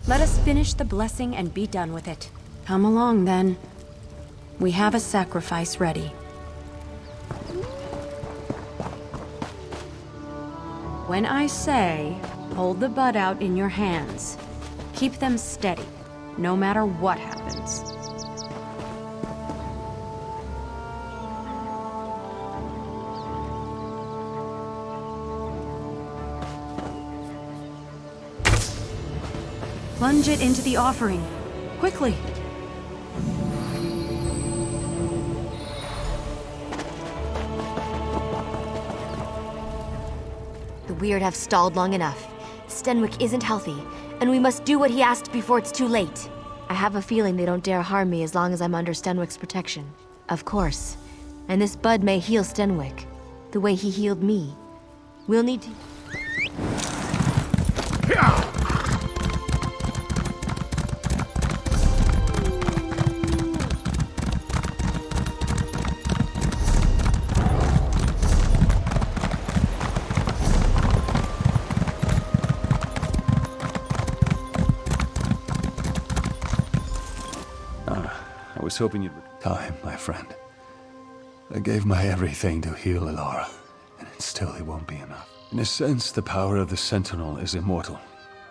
let us finish the blessing and be done with it. Come along, then. We have a sacrifice ready. When I say, hold the bud out in your hands, keep them steady, no matter what happens. Plunge it into the offering, quickly. The weird have stalled long enough. Stenwick isn't healthy, and we must do what he asked before it's too late. I have a feeling they don't dare harm me as long as I'm under Stenwick's protection. Of course. And this bud may heal Stenwick, the way he healed me. We'll need to... I was hoping you'd... Time, my friend. I gave my everything to heal Ilara, and still it won't be enough. In a sense, the power of the Sentinel is immortal.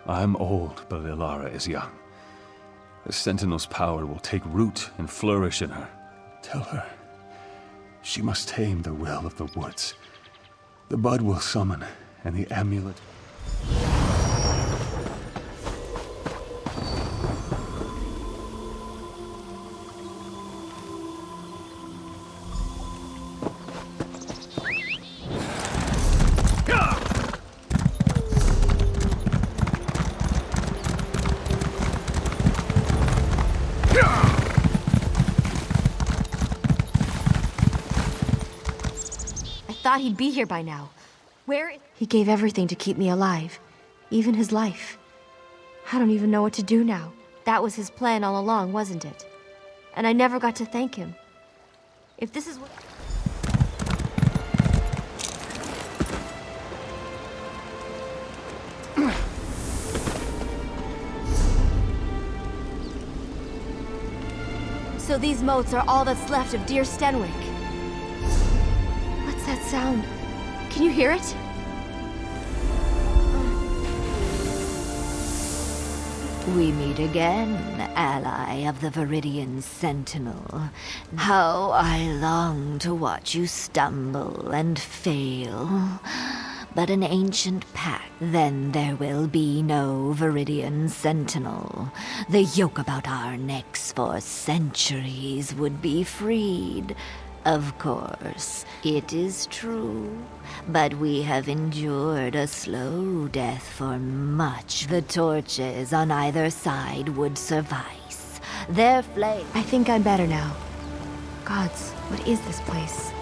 I'm old, but Ilara is young. The Sentinel's power will take root and flourish in her. Tell her she must tame the will of the woods. The bud will summon, and the amulet... thought he'd be here by now. He gave everything to keep me alive. Even his life. I don't even know what to do now. That was his plan all along, wasn't it? And I never got to thank him. If this is what... So these moats are all that's left of dear Stenwick. What's that sound? Can you hear it? We meet again, ally of the Viridian Sentinel. How I long to watch you stumble and fail. But an ancient pact, then there will be no Viridian Sentinel. The yoke about our necks for centuries would be freed. Of course, it is true, but we have endured a slow death for much. The torches on either side would suffice. Their flame... I think I'm better now. Gods, what is this place?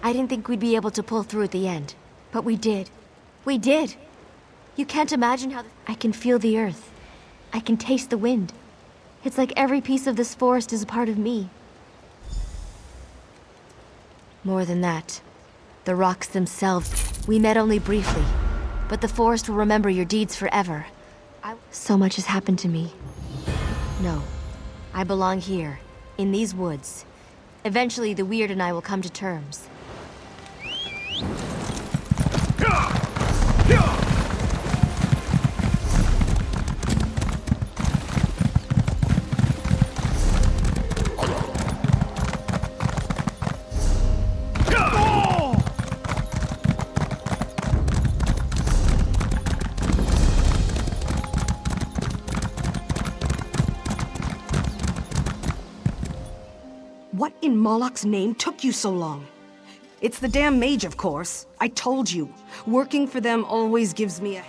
I didn't think we'd be able to pull through at the end, but we did. We did! You can't imagine how... I can feel the earth. I can taste the wind. It's like every piece of this forest is a part of me. More than that, the rocks themselves, we met only briefly, but the forest will remember your deeds forever. So much has happened to me. No, I belong here, in these woods. Eventually, the Weird and I will come to terms. What in Moloch's name took you so long? It's the damn mage, of course. I told you. Working for them always gives me a...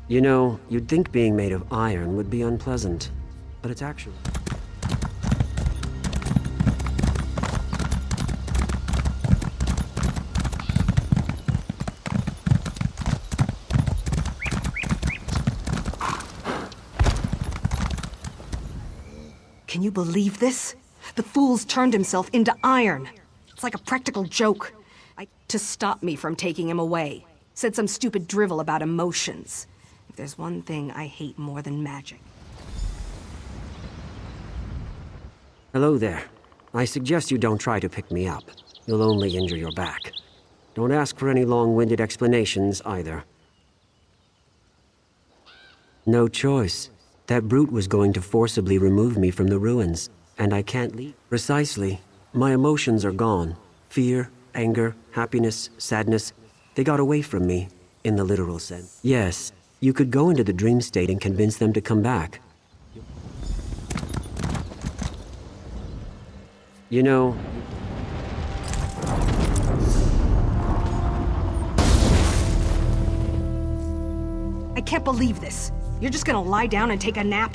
You know, you'd think being made of iron would be unpleasant, but it's actually... Can you believe this? The fool's turned himself into iron. It's like a practical joke. To stop me from taking him away. Said some stupid drivel about emotions. If there's one thing I hate more than magic. Hello there. I suggest you don't try to pick me up. You'll only injure your back. Don't ask for any long-winded explanations, either. No choice. That brute was going to forcibly remove me from the ruins, and I can't leave. Precisely. My emotions are gone. Fear, anger, happiness, sadness, they got away from me, in the literal sense. Yes, you could go into the dream state and convince them to come back. You know... I can't believe this. You're just gonna lie down and take a nap?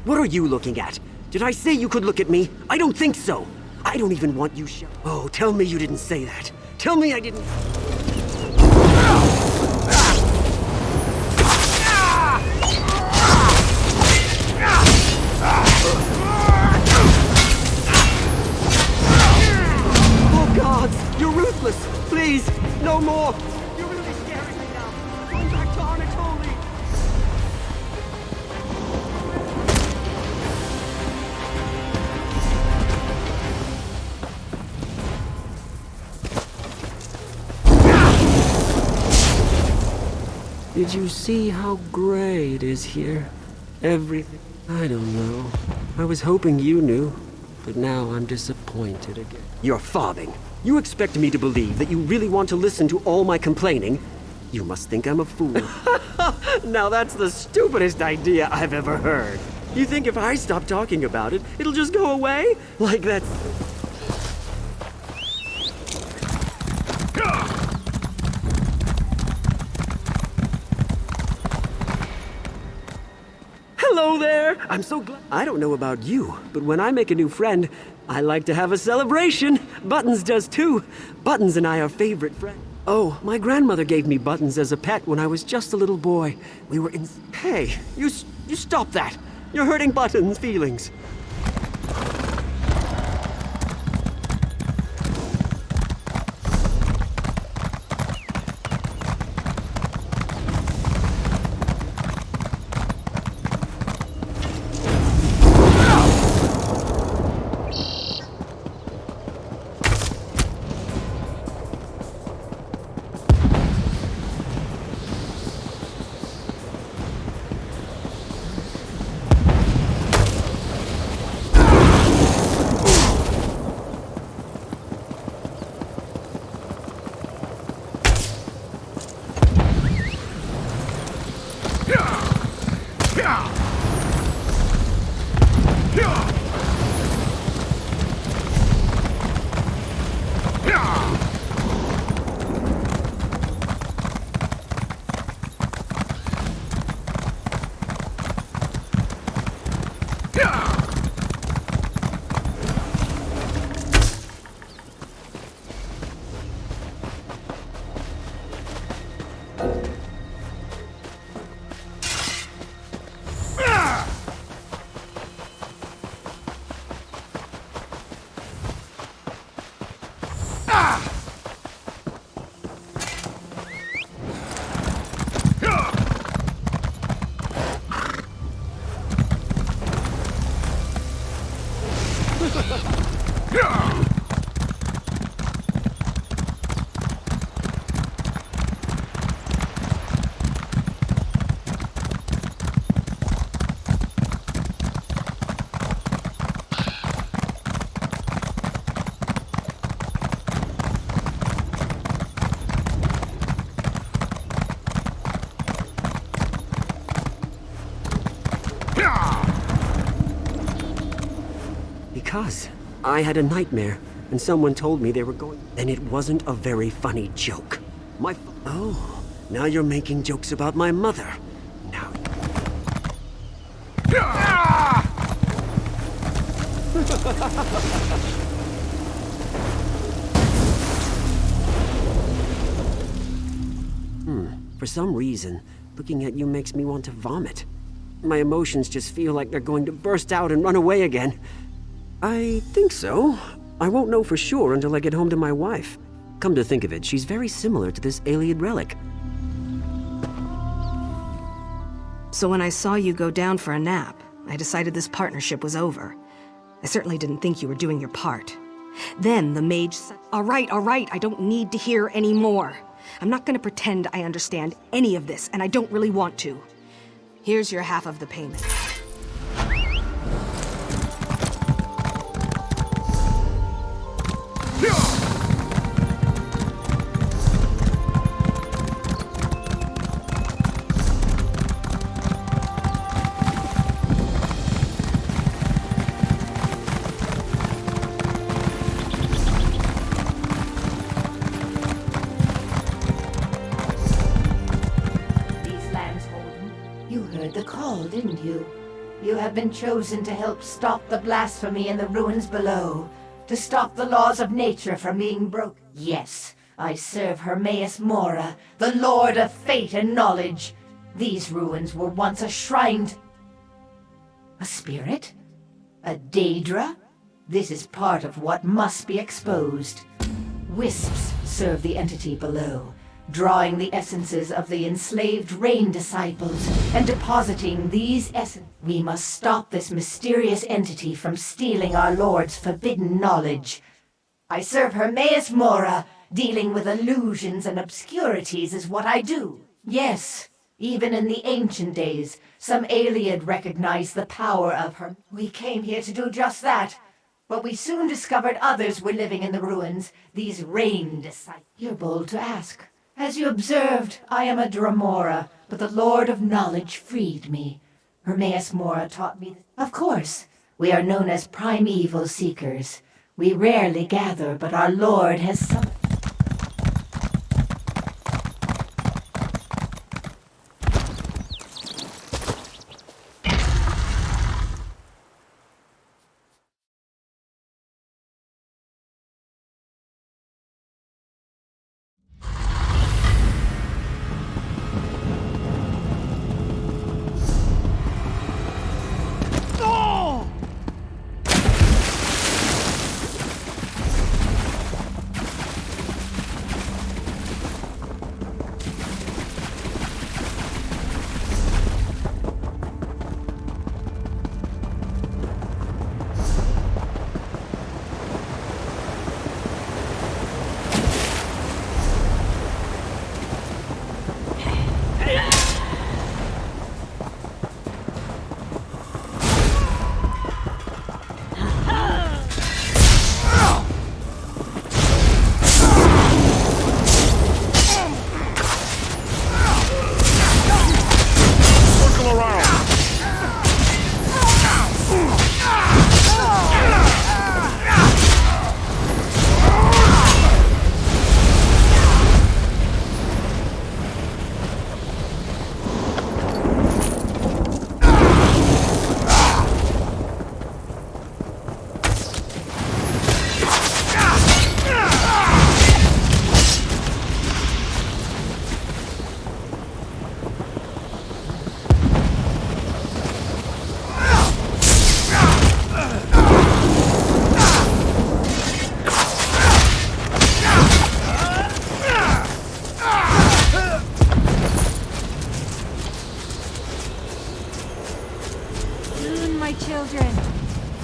What are you looking at? Did I say you could look at me? I don't think so. I don't even want you Oh, tell me you didn't say that. Tell me I didn't... Oh, gods! You're ruthless! Please, no more! You're really scaring me now. Going back to Anatoly! Did you see how gray it is here? Everything. I don't know. I was hoping you knew, but now I'm disappointed again. You're fobbing. You expect me to believe that you really want to listen to all my complaining? You must think I'm a fool. Now that's the stupidest idea I've ever heard. You think if I stop talking about it, it'll just go away? Like that's... Hello there! I'm so glad. I don't know about you, but when I make a new friend, I like to have a celebration. Buttons does too. Buttons and I are favorite friends. Oh, my grandmother gave me Buttons as a pet when I was just a little boy. We were in... Hey, you stop that! You're hurting Buttons' feelings. Because I had a nightmare, and someone told me they were going... And it wasn't a very funny joke. Oh, now you're making jokes about my mother. Now... For some reason, looking at you makes me want to vomit. My emotions just feel like they're going to burst out and run away again. I think so. I won't know for sure until I get home to my wife. Come to think of it, she's very similar to this Iliad relic. So when I saw you go down for a nap, I decided this partnership was over. I certainly didn't think you were doing your part. Then the mage said, all right, I don't need to hear any more. I'm not gonna pretend I understand any of this, and I don't really want to. Here's your half of the payment. The call, didn't you? You have been chosen to help stop the blasphemy in the ruins below, to stop the laws of nature from being broken. Yes, I serve Hermaeus Mora, the Lord of Fate and Knowledge. These ruins were once a shrine to... A spirit? A Daedra? This is part of what must be exposed. Wisps serve the entity below, drawing the essences of the enslaved Rain Disciples and depositing these essences. We must stop this mysterious entity from stealing our Lord's forbidden knowledge. I serve Hermaeus Mora. Dealing with illusions and obscurities is what I do. Yes, even in the ancient days, some Iliad recognized the power of her. We came here to do just that. But we soon discovered others were living in the ruins, these Rain Disciples. You're bold to ask. As you observed, I am a Dramora, but the Lord of Knowledge freed me. Hermaeus Mora taught me that. Of course, we are known as primeval seekers. We rarely gather, but our Lord has summoned. children.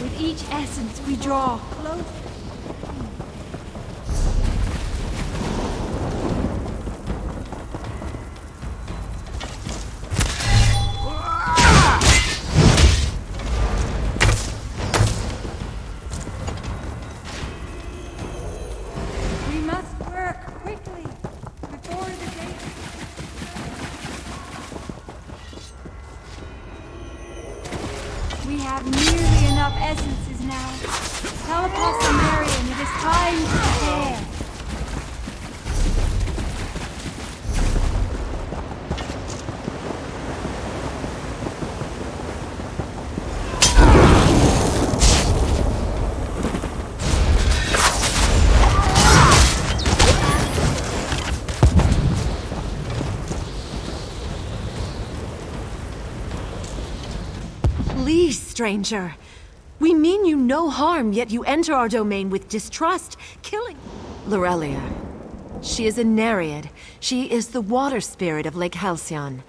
With each essence we draw closer. We must work quickly before the day. We have nearly enough essences now. Tell Apostle Marion it is time to prepare. Please, stranger. We mean you no harm, yet you enter our domain with distrust, killing... Lorelia. She is a Nereid. She is the water spirit of Lake Halcyon.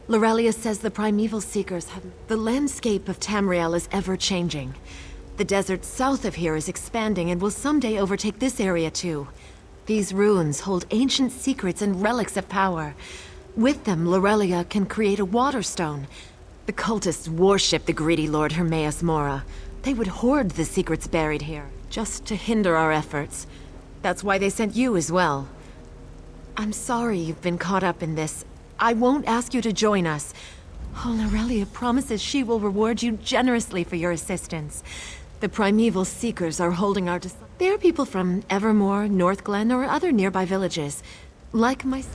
Lorelia says the primeval seekers have... The landscape of Tamriel is ever-changing. The desert south of here is expanding and will someday overtake this area too. These ruins hold ancient secrets and relics of power. With them, Lorelia can create a water stone. The cultists worship the greedy Lord Hermaeus Mora. They would hoard the secrets buried here, just to hinder our efforts. That's why they sent you as well. I'm sorry you've been caught up in this. I won't ask you to join us. Oh, Lorelia promises she will reward you generously for your assistance. The primeval seekers are holding our... They are people from Evermore, North Glen, or other nearby villages. Like my...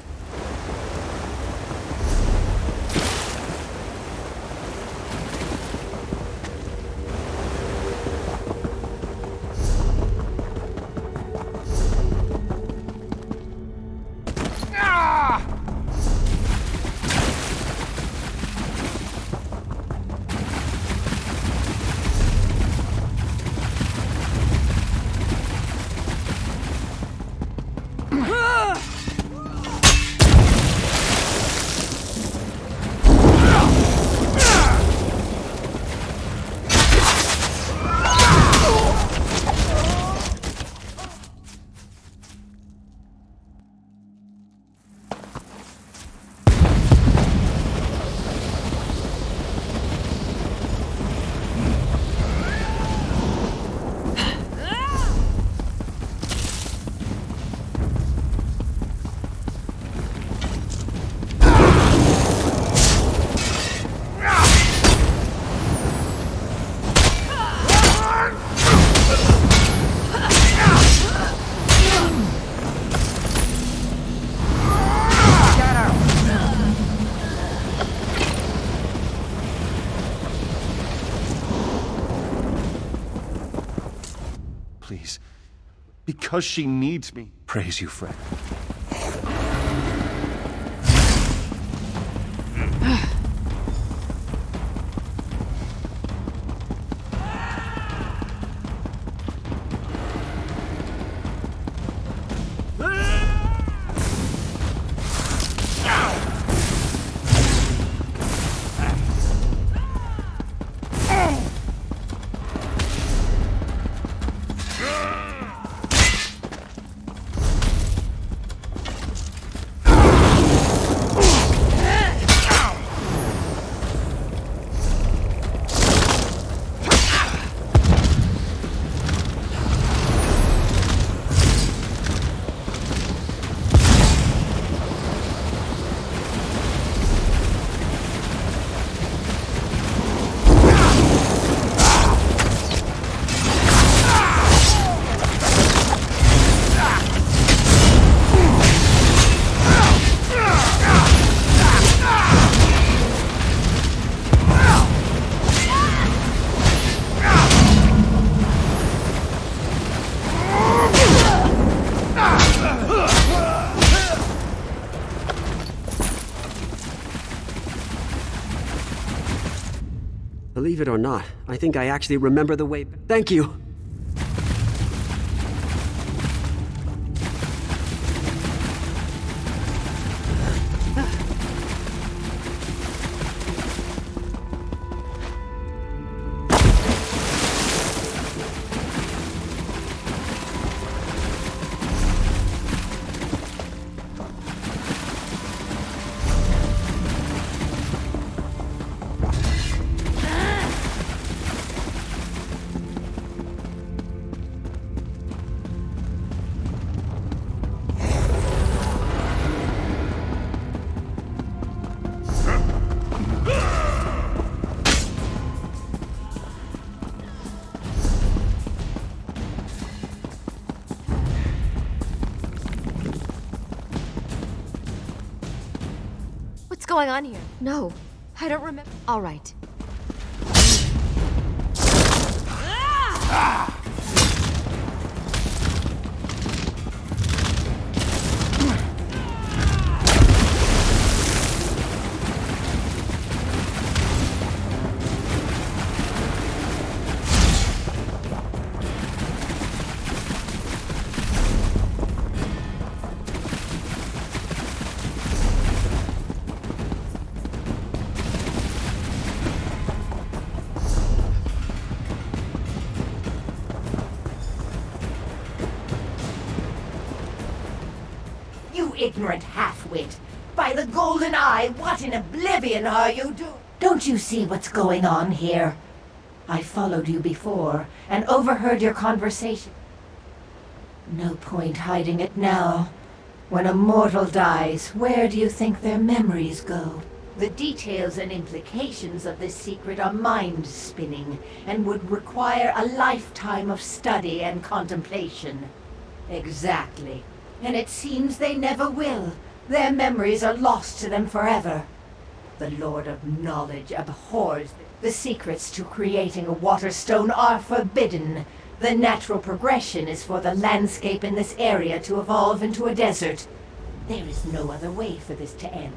Please. Because she needs me. Praise you, friend. Believe it or not, I think I actually remember the way. Thank you! What's going on here? No, I don't remember. All right. ignorant half-wit. By the golden eye, what in oblivion are you doing? Don't you see what's going on here? I followed you before, and overheard your conversation. No point hiding it now. When a mortal dies, where do you think their memories go? The details and implications of this secret are mind-spinning, and would require a lifetime of study and contemplation. Exactly. And it seems they never will. Their memories are lost to them forever. The Lord of Knowledge abhors the secrets to creating a Waterstone are forbidden. The natural progression is for the landscape in this area to evolve into a desert. There is no other way for this to end.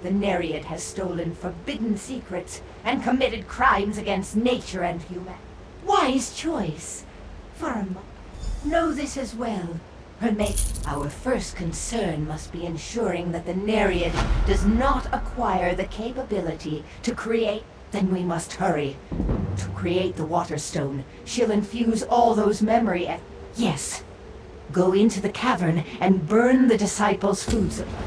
The Nereid has stolen forbidden secrets and committed crimes against nature and humanity. Wise choice. For a moment. Know this as well. Our first concern must be ensuring that the Nereid does not acquire the capability to create. Then we must hurry. To create the Waterstone, she'll infuse all those memory Yes. Go into the cavern and burn the disciples' food supply.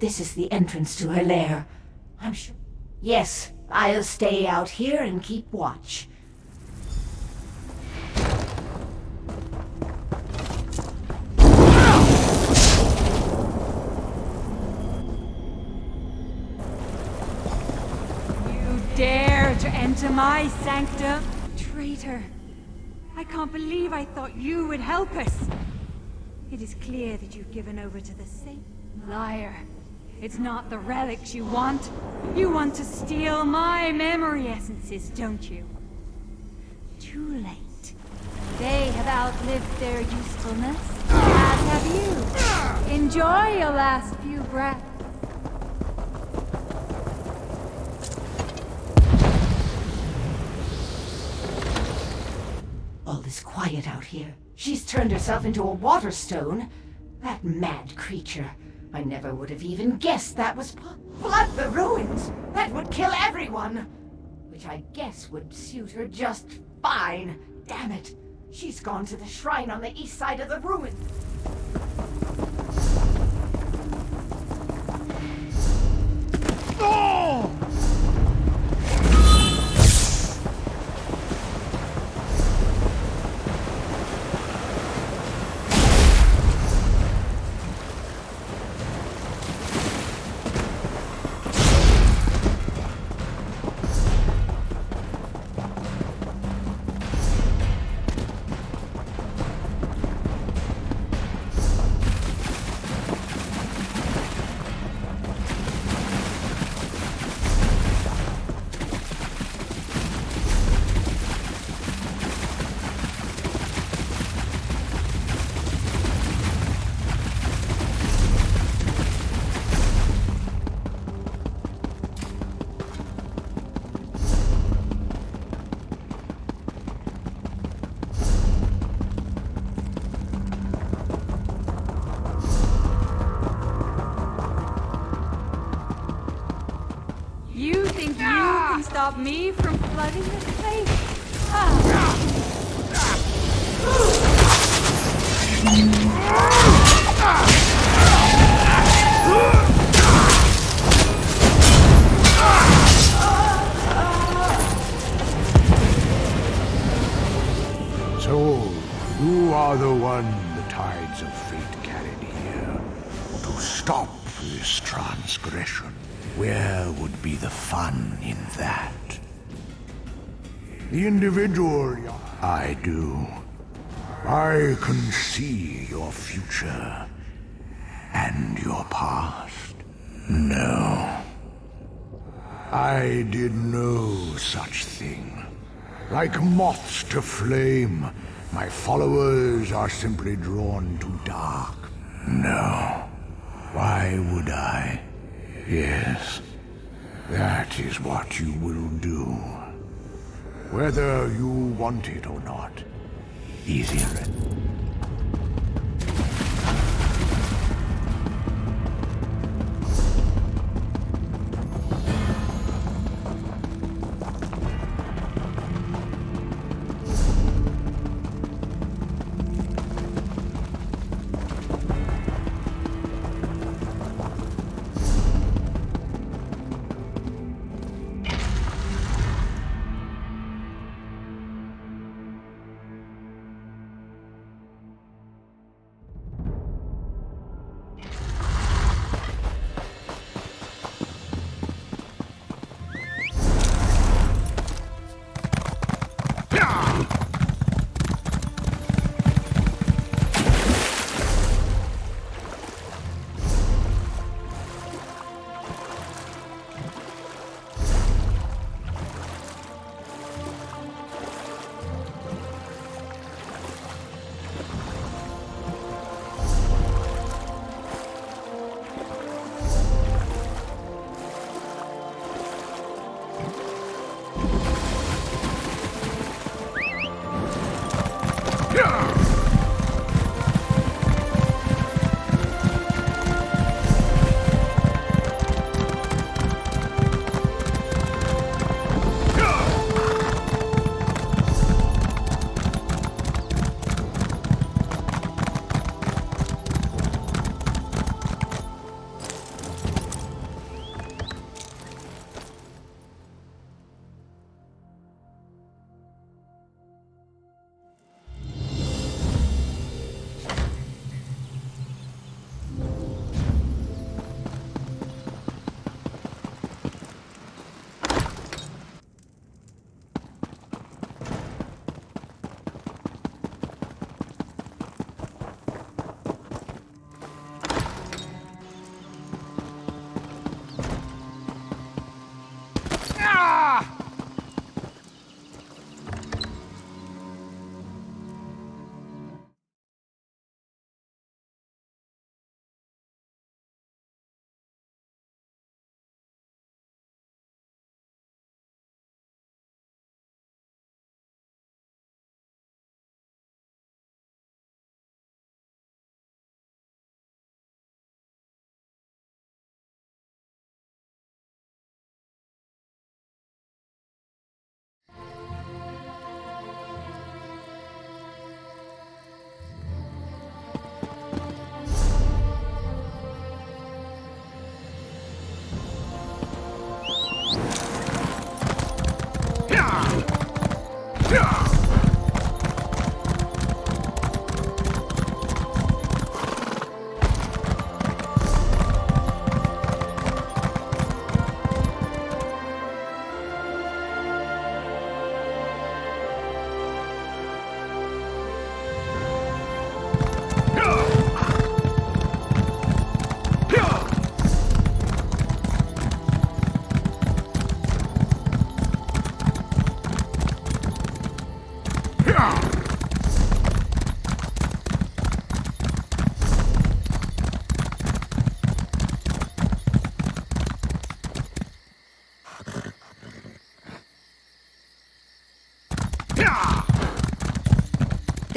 This is the entrance to her lair. I'm sure. Yes, I'll stay out here and keep watch. You dare to enter my sanctum? Traitor. I can't believe I thought you would help us. It is clear that you've given over to the saint. Liar. It's not the relics you want. You want to steal my memory essences, don't you? Too late. They have outlived their usefulness, as have you. Enjoy your last few breaths. All is quiet out here. She's turned herself into a Waterstone. That mad creature. I never would have even guessed that was Flood the ruins! That would kill everyone! Which I guess would suit her just fine. Damn it! She's gone to the shrine on the east side of the ruins. Nothing stopped me from flooding this place. Ah. So, you are the one the tides of fate carried here to stop this transgression. Where would be the fun in that? The individual I do. I can see your future and your past. No. I did no such thing. Like moths to flame, my followers are simply drawn to dark. No. Why would I? Yes, that is what you will do. Whether you want it or not is irrelevant.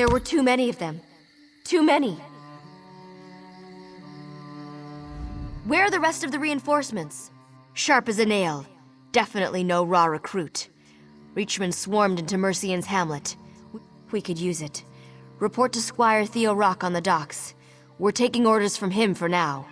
There were too many of them. Too many. Where are the rest of the reinforcements? Sharp as a nail. Definitely no raw recruit. Reachman swarmed into Mercian's hamlet. We could use it. Report to Squire Theo Rock on the docks. We're taking orders from him for now.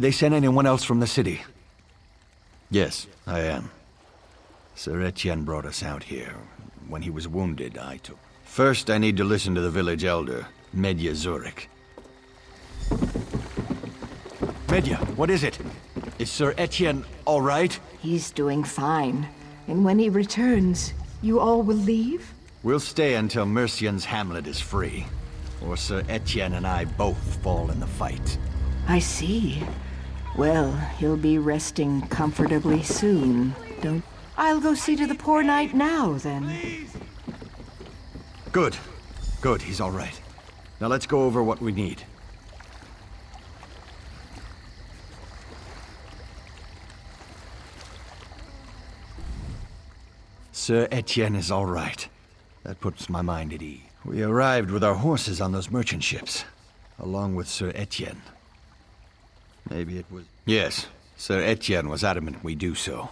Did they send anyone else from the city? Yes, I am. Sir Etienne brought us out here. When he was wounded, I took... First, I need to listen to the village elder, Medya Zurich. Medya, what is it? Is Sir Etienne all right? He's doing fine. And when he returns, you all will leave? We'll stay until Mercian's hamlet is free. Or Sir Etienne and I both fall in the fight. I see. Well, he'll be resting comfortably soon, don't... I'll go see to the poor knight now, then. Good. Good, he's all right. Now let's go over what we need. Sir Etienne is all right. That puts my mind at ease. We arrived with our horses on those merchant ships, along with Sir Etienne. Maybe it was... Yes, Sir Etienne was adamant we do so,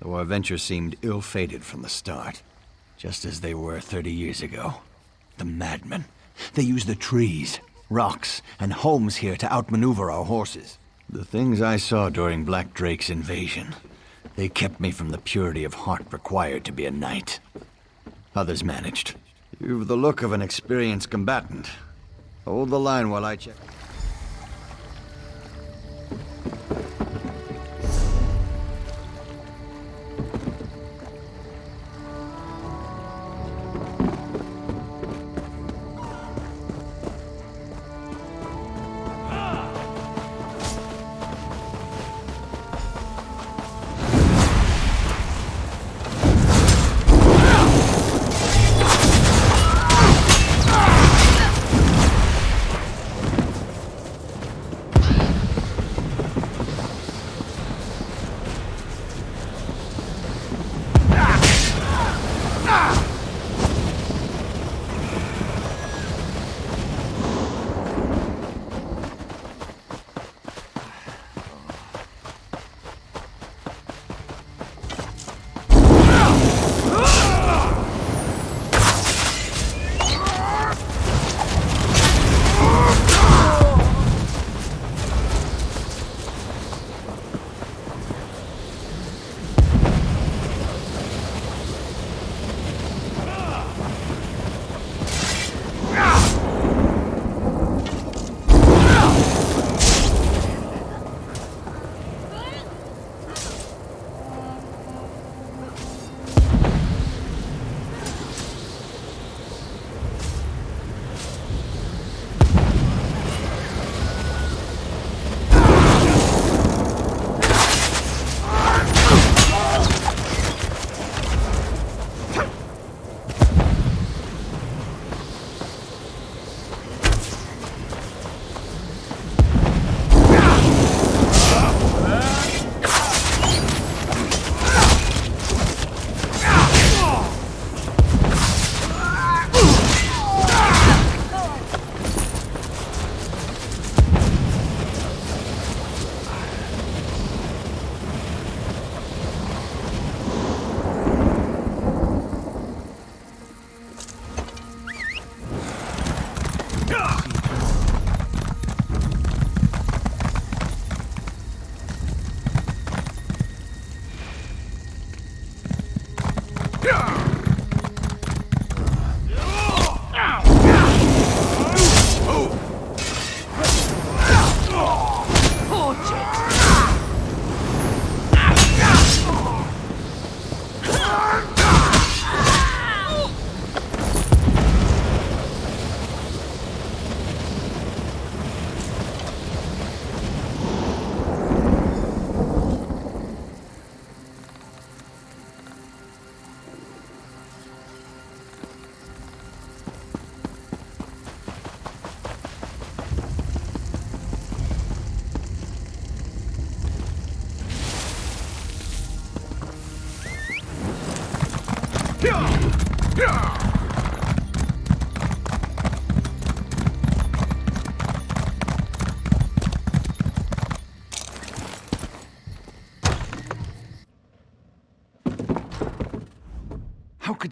though our venture seemed ill-fated from the start, just as they were 30 years ago. The madmen. They used the trees, rocks, and homes here to outmaneuver our horses. The things I saw during Black Drake's invasion, they kept me from the purity of heart required to be a knight. Others managed. You've the look of an experienced combatant. Hold the line while I check.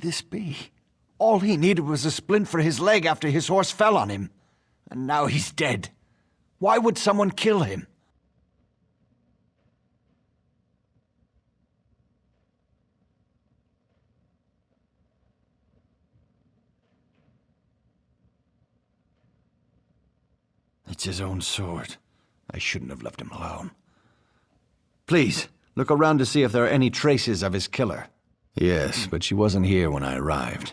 this be? All he needed was a splint for his leg after his horse fell on him. And now he's dead. Why would someone kill him? It's his own sword. I shouldn't have left him alone. Please, look around to see if there are any traces of his killer. Yes, but she wasn't here when I arrived.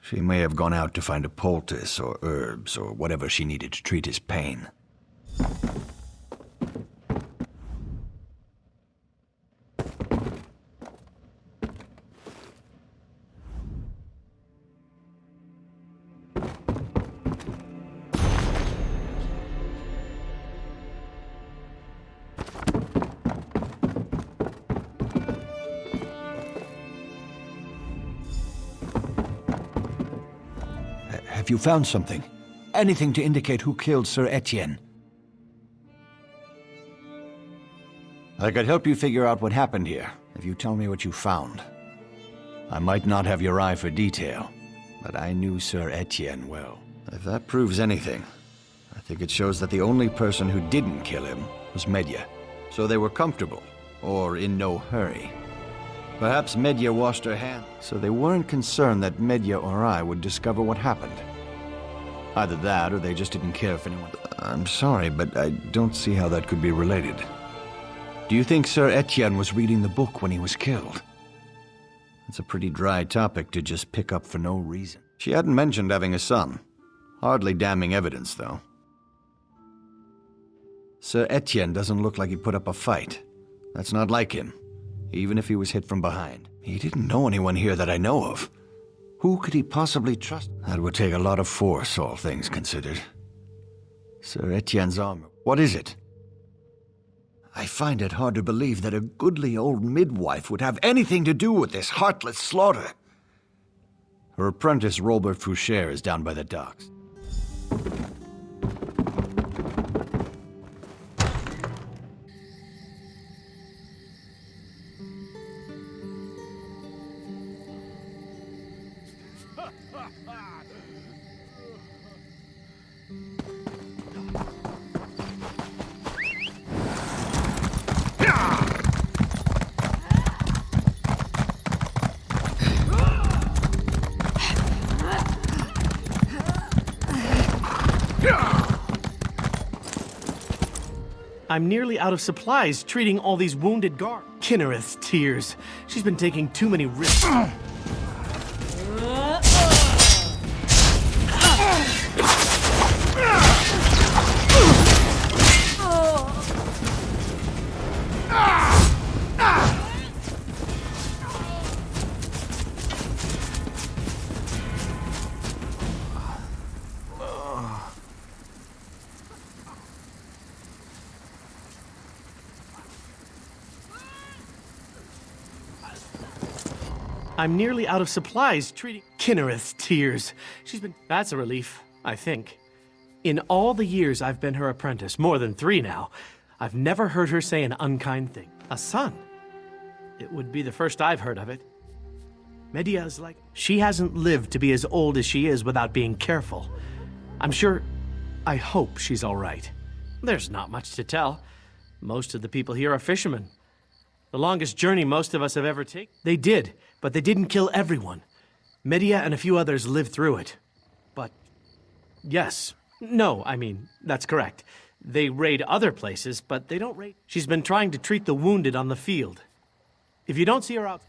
She may have gone out to find a poultice or herbs or whatever she needed to treat his pain. Have you found something? Anything to indicate who killed Sir Etienne? I could help you figure out what happened here, if you tell me what you found. I might not have your eye for detail, but I knew Sir Etienne well. If that proves anything, I think it shows that the only person who didn't kill him was Medya. So they were comfortable, or in no hurry. Perhaps Medya washed her hands, so they weren't concerned that Medya or I would discover what happened. Either that, or they just didn't care if anyone... I'm sorry, but I don't see how that could be related. Do you think Sir Etienne was reading the book when he was killed? It's a pretty dry topic to just pick up for no reason. She hadn't mentioned having a son. Hardly damning evidence, though. Sir Etienne doesn't look like he put up a fight. That's not like him, even if he was hit from behind. He didn't know anyone here that I know of. Who could he possibly trust? That would take a lot of force, all things considered. Sir Etienne's armor. What is it? I find it hard to believe that a goodly old midwife would have anything to do with this heartless slaughter. Her apprentice, Robert Foucher, is down by the docks. I'm nearly out of supplies treating all these wounded guards. Kinnereth's tears. She's been taking too many risks. I'm nearly out of supplies treating Kinnereth's tears. She's been... That's a relief, I think. In all the years I've been her apprentice, more than 3 now, I've never heard her say an unkind thing. A son? It would be the first I've heard of it. Medya's like... She hasn't lived to be as old as she is without being careful. I'm sure... I hope she's all right. There's not much to tell. Most of the people here are fishermen. The longest journey most of us have ever taken. They did, but they didn't kill everyone. Medya and a few others lived through it. But, yes. No, I mean, that's correct. They raid other places, but they don't raid... She's been trying to treat the wounded on the field. If you don't see her out...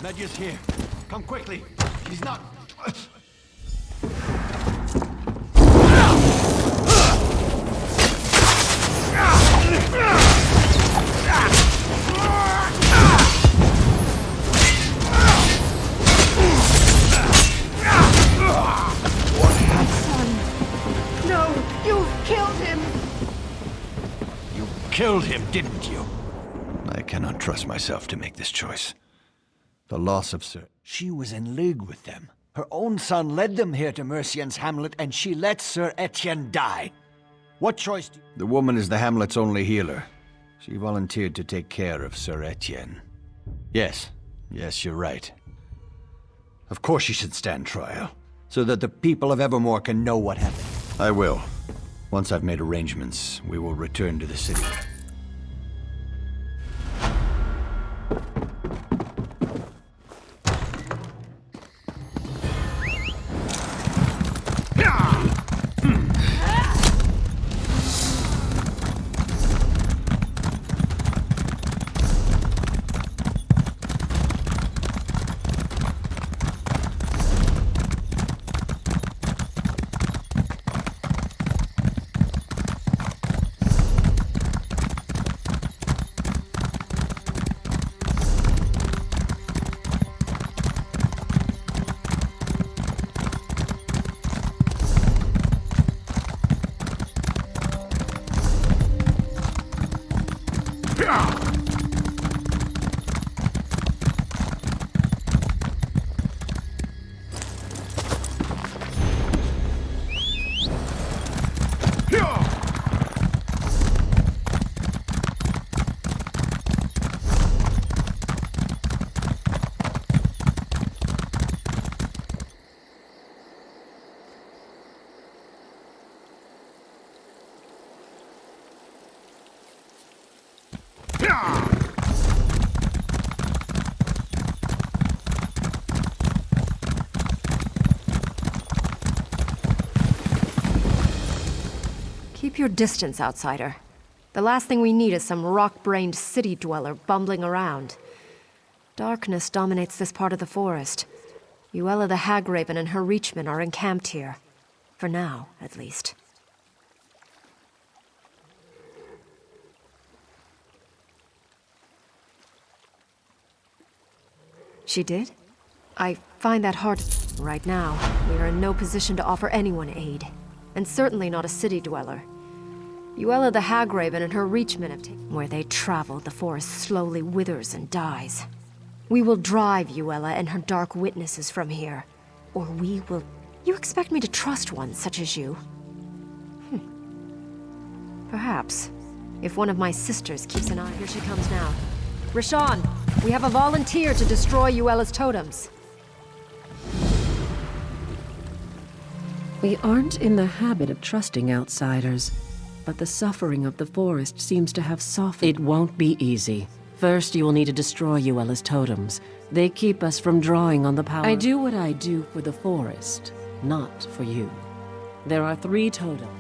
Medya's here. Come quickly. She's not... No, you've killed him! You killed him, didn't you? I cannot trust myself to make this choice. The loss of Sir... She was in league with them. Her own son led them here to Mercian's hamlet, and she let Sir Etienne die. What choice do... The woman is the hamlet's only healer. She volunteered to take care of Sir Etienne. Yes, you're right. Of course she should stand trial, so that the people of Evermore can know what happened. I will. Once I've made arrangements, we will return to the city. Keep your distance, outsider. The last thing we need is some rock-brained city dweller bumbling around. Darkness dominates this part of the forest. Uella the Hagraven and her Reachmen are encamped here. For now, at least. She did? I find that hard. Right now, we are in no position to offer anyone aid. And certainly not a city dweller. Uella the Hagraven and her Reachmen have taken... Where they travel, the forest slowly withers and dies. We will drive Uella and her dark witnesses from here. Or we will... You expect me to trust one such as you? Perhaps. If one of my sisters keeps an eye... Here she comes now. Rashawn, we have a volunteer to destroy Uella's totems. We aren't in the habit of trusting outsiders, but the suffering of the forest seems to have softened. It won't be easy. First, you will need to destroy Uella's totems. They keep us from drawing on the power. I do what I do for the forest, not for you. There are 3 totems.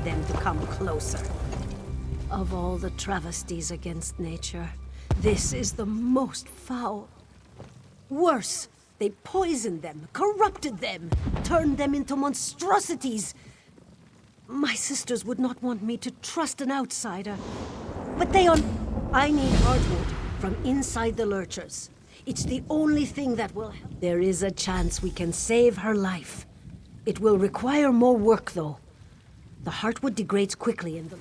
them to come closer. Of all the travesties against nature, this is the most foul. Worse, they poisoned them, corrupted them, turned them into monstrosities. My sisters would not want me to trust an outsider. But I need hardwood from inside the lurchers. It's the only thing that will help. There is a chance we can save her life. It will require more work, though. The heartwood degrades quickly in the...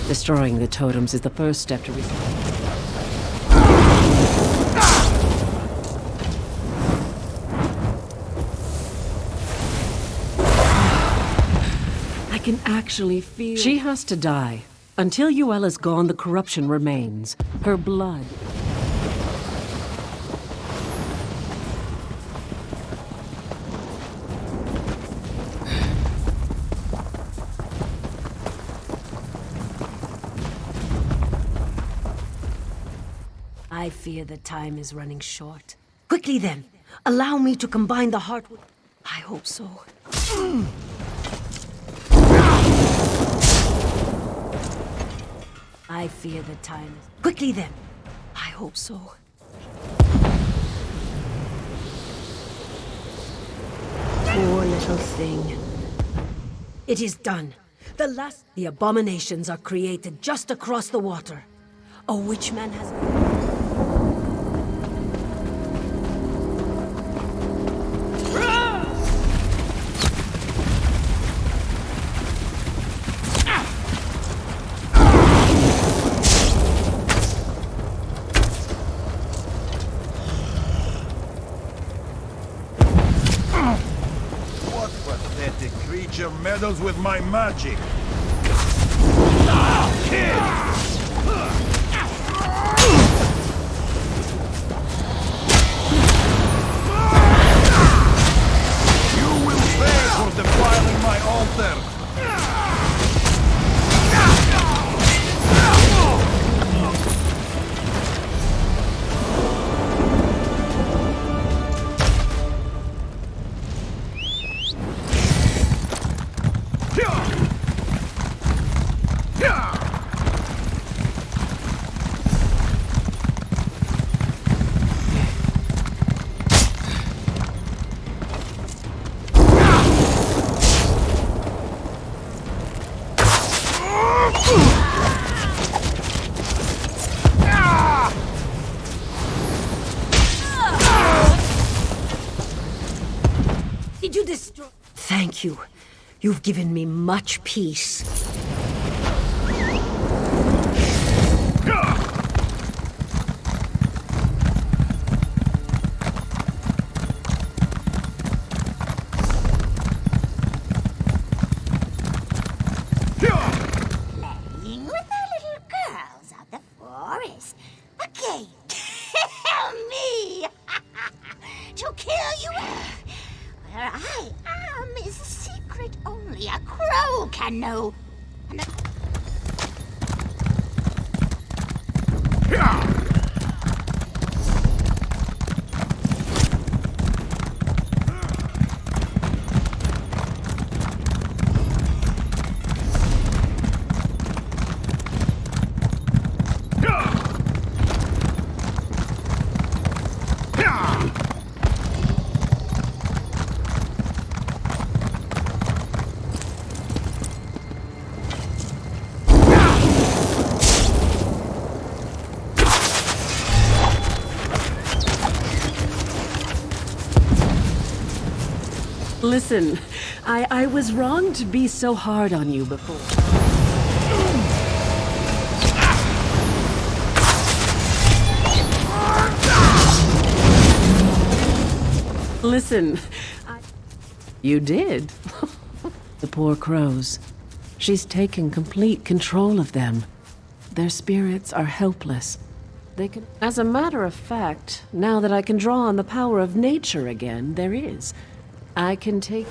Destroying the totems is the first step to I can actually feel... She has to die. Until Yuela's gone, the corruption remains. Her blood... I fear the time is running short. Quickly then, allow me to combine the heartwood. I hope so. I fear the time is... Quickly then, I hope so. Poor little thing. It is done. The abominations are created just across the water. A witchman has... Creature meddles with my magic. You will pay for defiling my altar. Did you destroy... Thank you. You've given me much peace. they tell me to kill you. Where I am is a secret only a crow can know. And Listen, I was wrong to be so hard on you before. Listen, You did? The poor crows. She's taken complete control of them. Their spirits are helpless. They can... As a matter of fact, now that I can draw on the power of nature again, there is. I can take...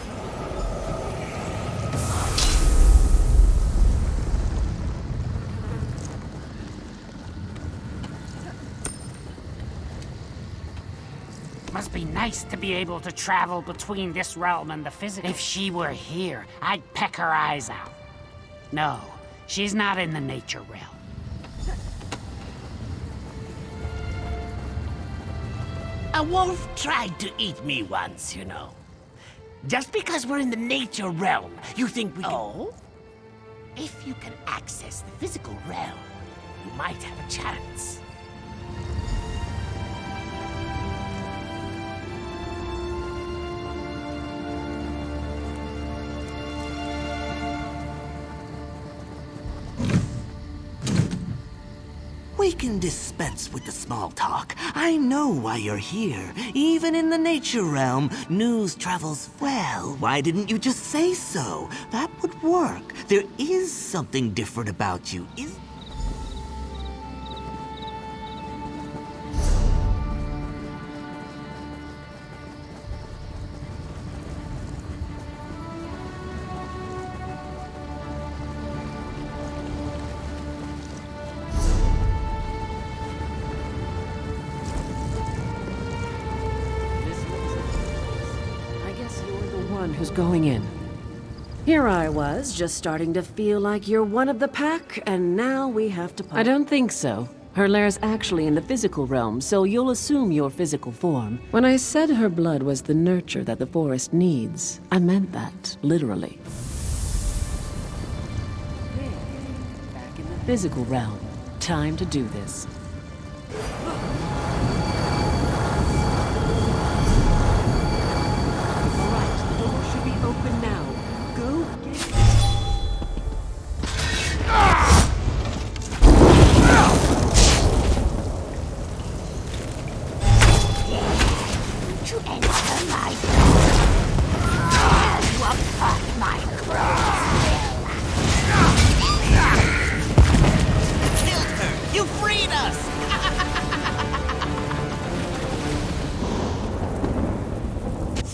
Must be nice to be able to travel between this realm and the physical. If she were here, I'd peck her eyes out. No, she's not in the nature realm. A wolf tried to eat me once, you know. Just because we're in the nature realm, you think we can... Oh? If you can access the physical realm, you might have a chance. We can dispense with the small talk. I know why you're here. Even in the nature realm, news travels well. Why didn't you just say so? That would work. There is something different about you, is... who's going in. Here I was, just starting to feel like you're one of the pack, and now we have to... I don't think so. Her lair's actually in the physical realm, so you'll assume your physical form. When I said her blood was the nurture that the forest needs, I meant that, literally. Back in the physical realm. Time to do this. Open now. Go get it. To enter my you upon my Killed her! You freed us!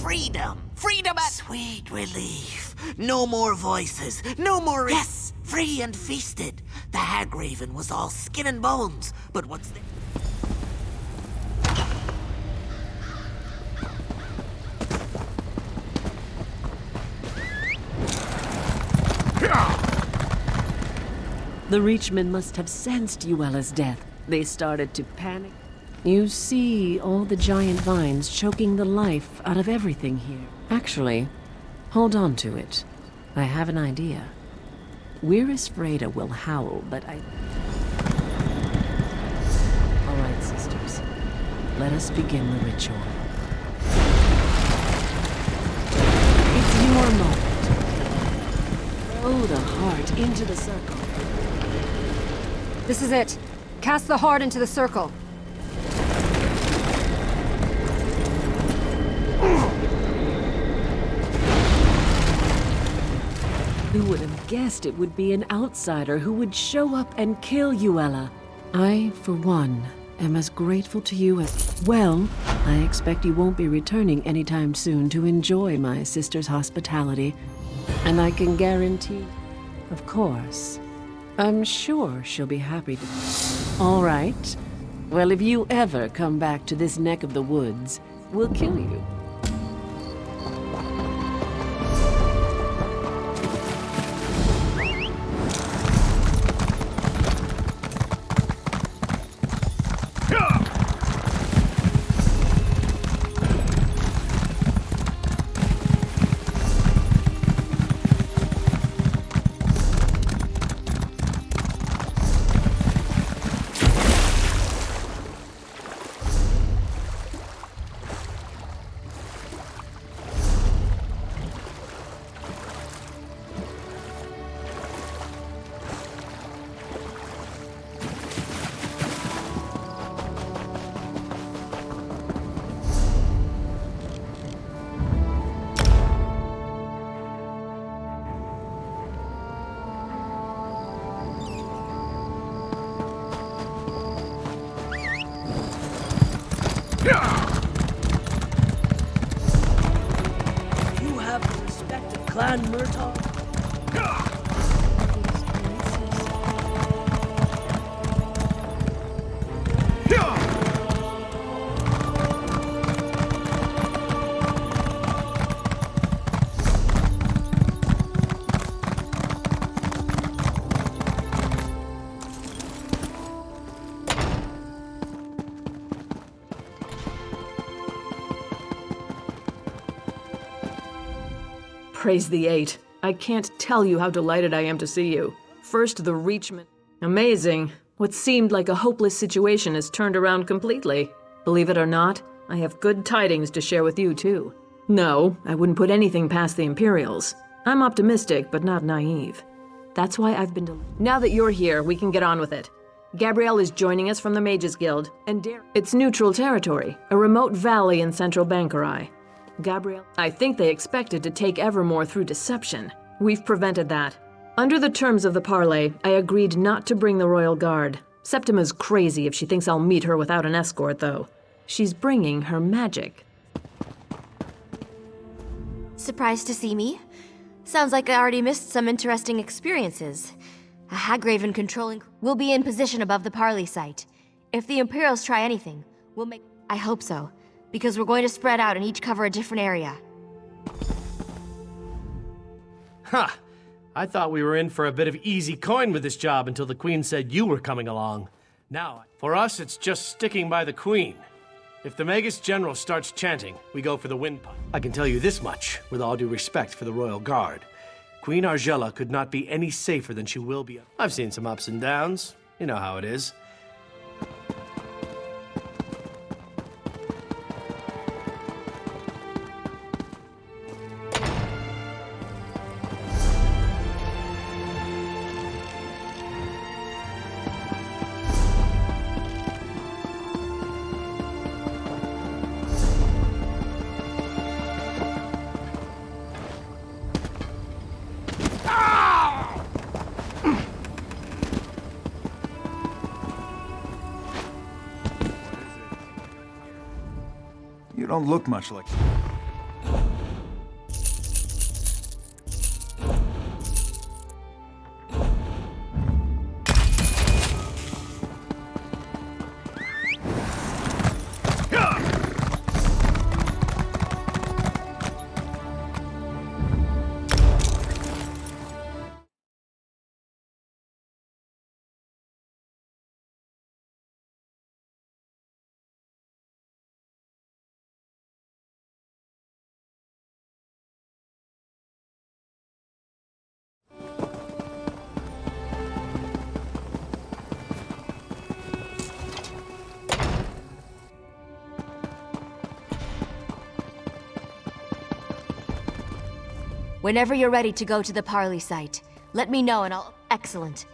Freedom! Freedom at... Sweet relief. No more voices. No more... Yes! Free and feasted. The hag raven was all skin and bones. But what's the... The Reachmen must have sensed Yuela's death. They started to panic. You see all the giant vines choking the life out of everything here. Actually, hold on to it. I have an idea. Whereas Freda will howl, but I... All right, sisters. Let us begin the ritual. It's your moment. Throw the heart into the circle. This is it. Cast the heart into the circle. Who would have guessed it would be an outsider who would show up and kill Yuela? I, for one, am as grateful to you as... Well, I expect you won't be returning anytime soon to enjoy my sister's hospitality. And I can guarantee... Of course. I'm sure she'll be happy to... All right. Well, if you ever come back to this neck of the woods, we'll kill you. You have the respect of Clan Murtaugh. Praise the Eight. I can't tell you how delighted I am to see you. First, the Reachman. Amazing. What seemed like a hopeless situation has turned around completely. Believe it or not, I have good tidings to share with you, too. No, I wouldn't put anything past the Imperials. I'm optimistic, but not naive. That's why I've been Now that you're here, we can get on with it. Gabrielle is joining us from the Mages Guild, and it's neutral territory, a remote valley in central Bangkorai. Gabrielle, I think they expected to take Evermore through deception. We've prevented that. Under the terms of the parley, I agreed not to bring the Royal Guard. Septima's crazy if she thinks I'll meet her without an escort, though. She's bringing her magic. Surprised to see me? Sounds like I already missed some interesting experiences. A Hagraven controlling... We'll be in position above the parley site. If the Imperials try anything, we'll make... I hope so. Because we're going to spread out and each cover a different area. Ha! I thought we were in for a bit of easy coin with this job until the Queen said you were coming along. Now, for us, it's just sticking by the Queen. If the Magus General starts chanting, we go for the windpipe. I can tell you this much, with all due respect for the Royal Guard. Queen Argella could not be any safer than she will be. I've seen some ups and downs. You know how it is. You don't look much like... Whenever you're ready to go to the parley site, let me know and I'll... Excellent.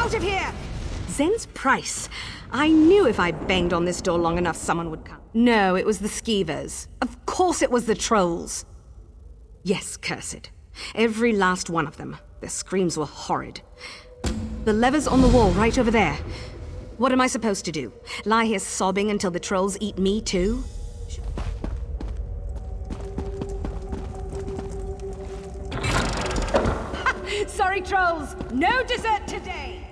out of here! Zen's price. I knew if I banged on this door long enough, someone would come. No, it was the skeevers. Of course it was the trolls. Yes, cursed. Every last one of them. Their screams were horrid. The lever's on the wall, right over there. What am I supposed to do? Lie here sobbing until the trolls eat me, too? Sorry, trolls. No dessert today.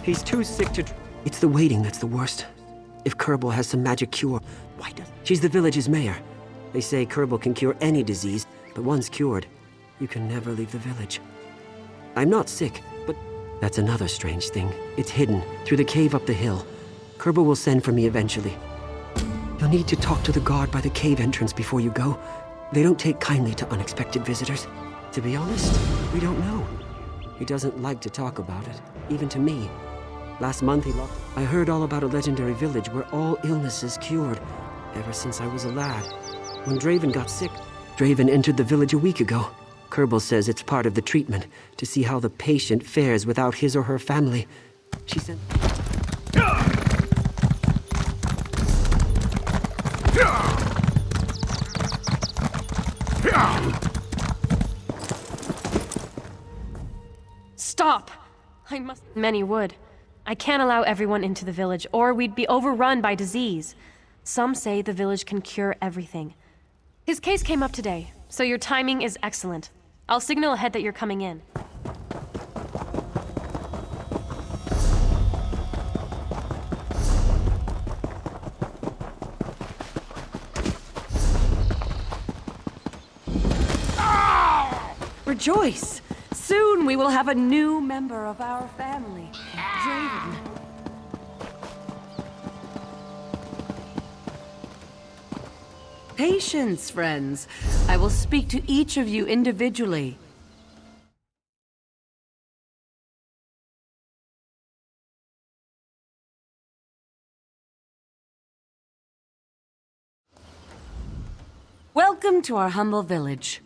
He's too sick to... It's the waiting that's the worst. If Kerbal has some magic cure, why does... She's the village's mayor. They say Kerbal can cure any disease, but once cured, you can never leave the village. I'm not sick, but... That's another strange thing. It's hidden, through the cave up the hill. Kerbal will send for me eventually. You'll need to talk to the guard by the cave entrance before you go. They don't take kindly to unexpected visitors. To be honest, we don't know. He doesn't like to talk about it, even to me. Last month he lost. I heard all about a legendary village where all illnesses cured, ever since I was a lad. When Draven got sick, Draven entered the village a week ago. Kerbal says it's part of the treatment, to see how the patient fares without his or her family. She said... Stop! I must... Many would. I can't allow everyone into the village, or we'd be overrun by disease. Some say the village can cure everything. His case came up today, so your timing is excellent. I'll signal ahead that you're coming in. Rejoice! Soon we will have a new member of our family, Draven. Patience, friends. I will speak to each of you individually. Welcome to our humble village.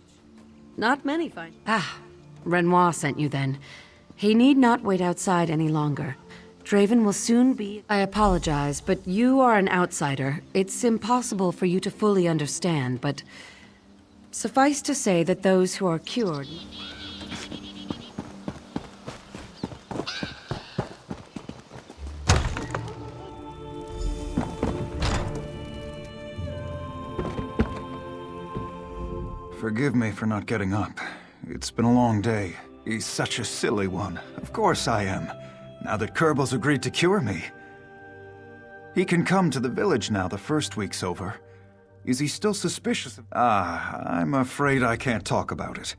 Not many find... Ah, Renoir sent you then. He need not wait outside any longer. Draven will soon be... I apologize, but you are an outsider. It's impossible for you to fully understand, but... Suffice to say that those who are cured... Forgive me for not getting up. It's been a long day. He's such a silly one. Of course I am. Now that Kerbal's agreed to cure me. He can come to the village now the first week's over. Is he still suspicious of... I'm afraid I can't talk about it.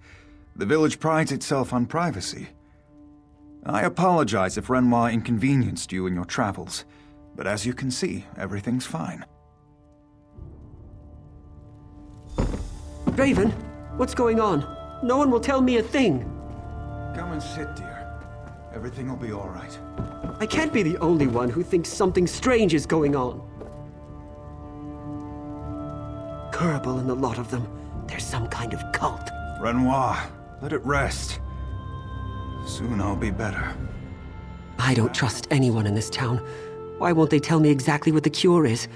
The village prides itself on privacy. I apologize if Renoir inconvenienced you in your travels, but as you can see, everything's fine. Draven, what's going on? No one will tell me a thing. Come and sit, dear. Everything will be all right. I can't be the only one who thinks something strange is going on. Kerbal and the lot of them. They're some kind of cult. Renoir, let it rest. Soon I'll be better. I don't trust anyone in this town. Why won't they tell me exactly what the cure is?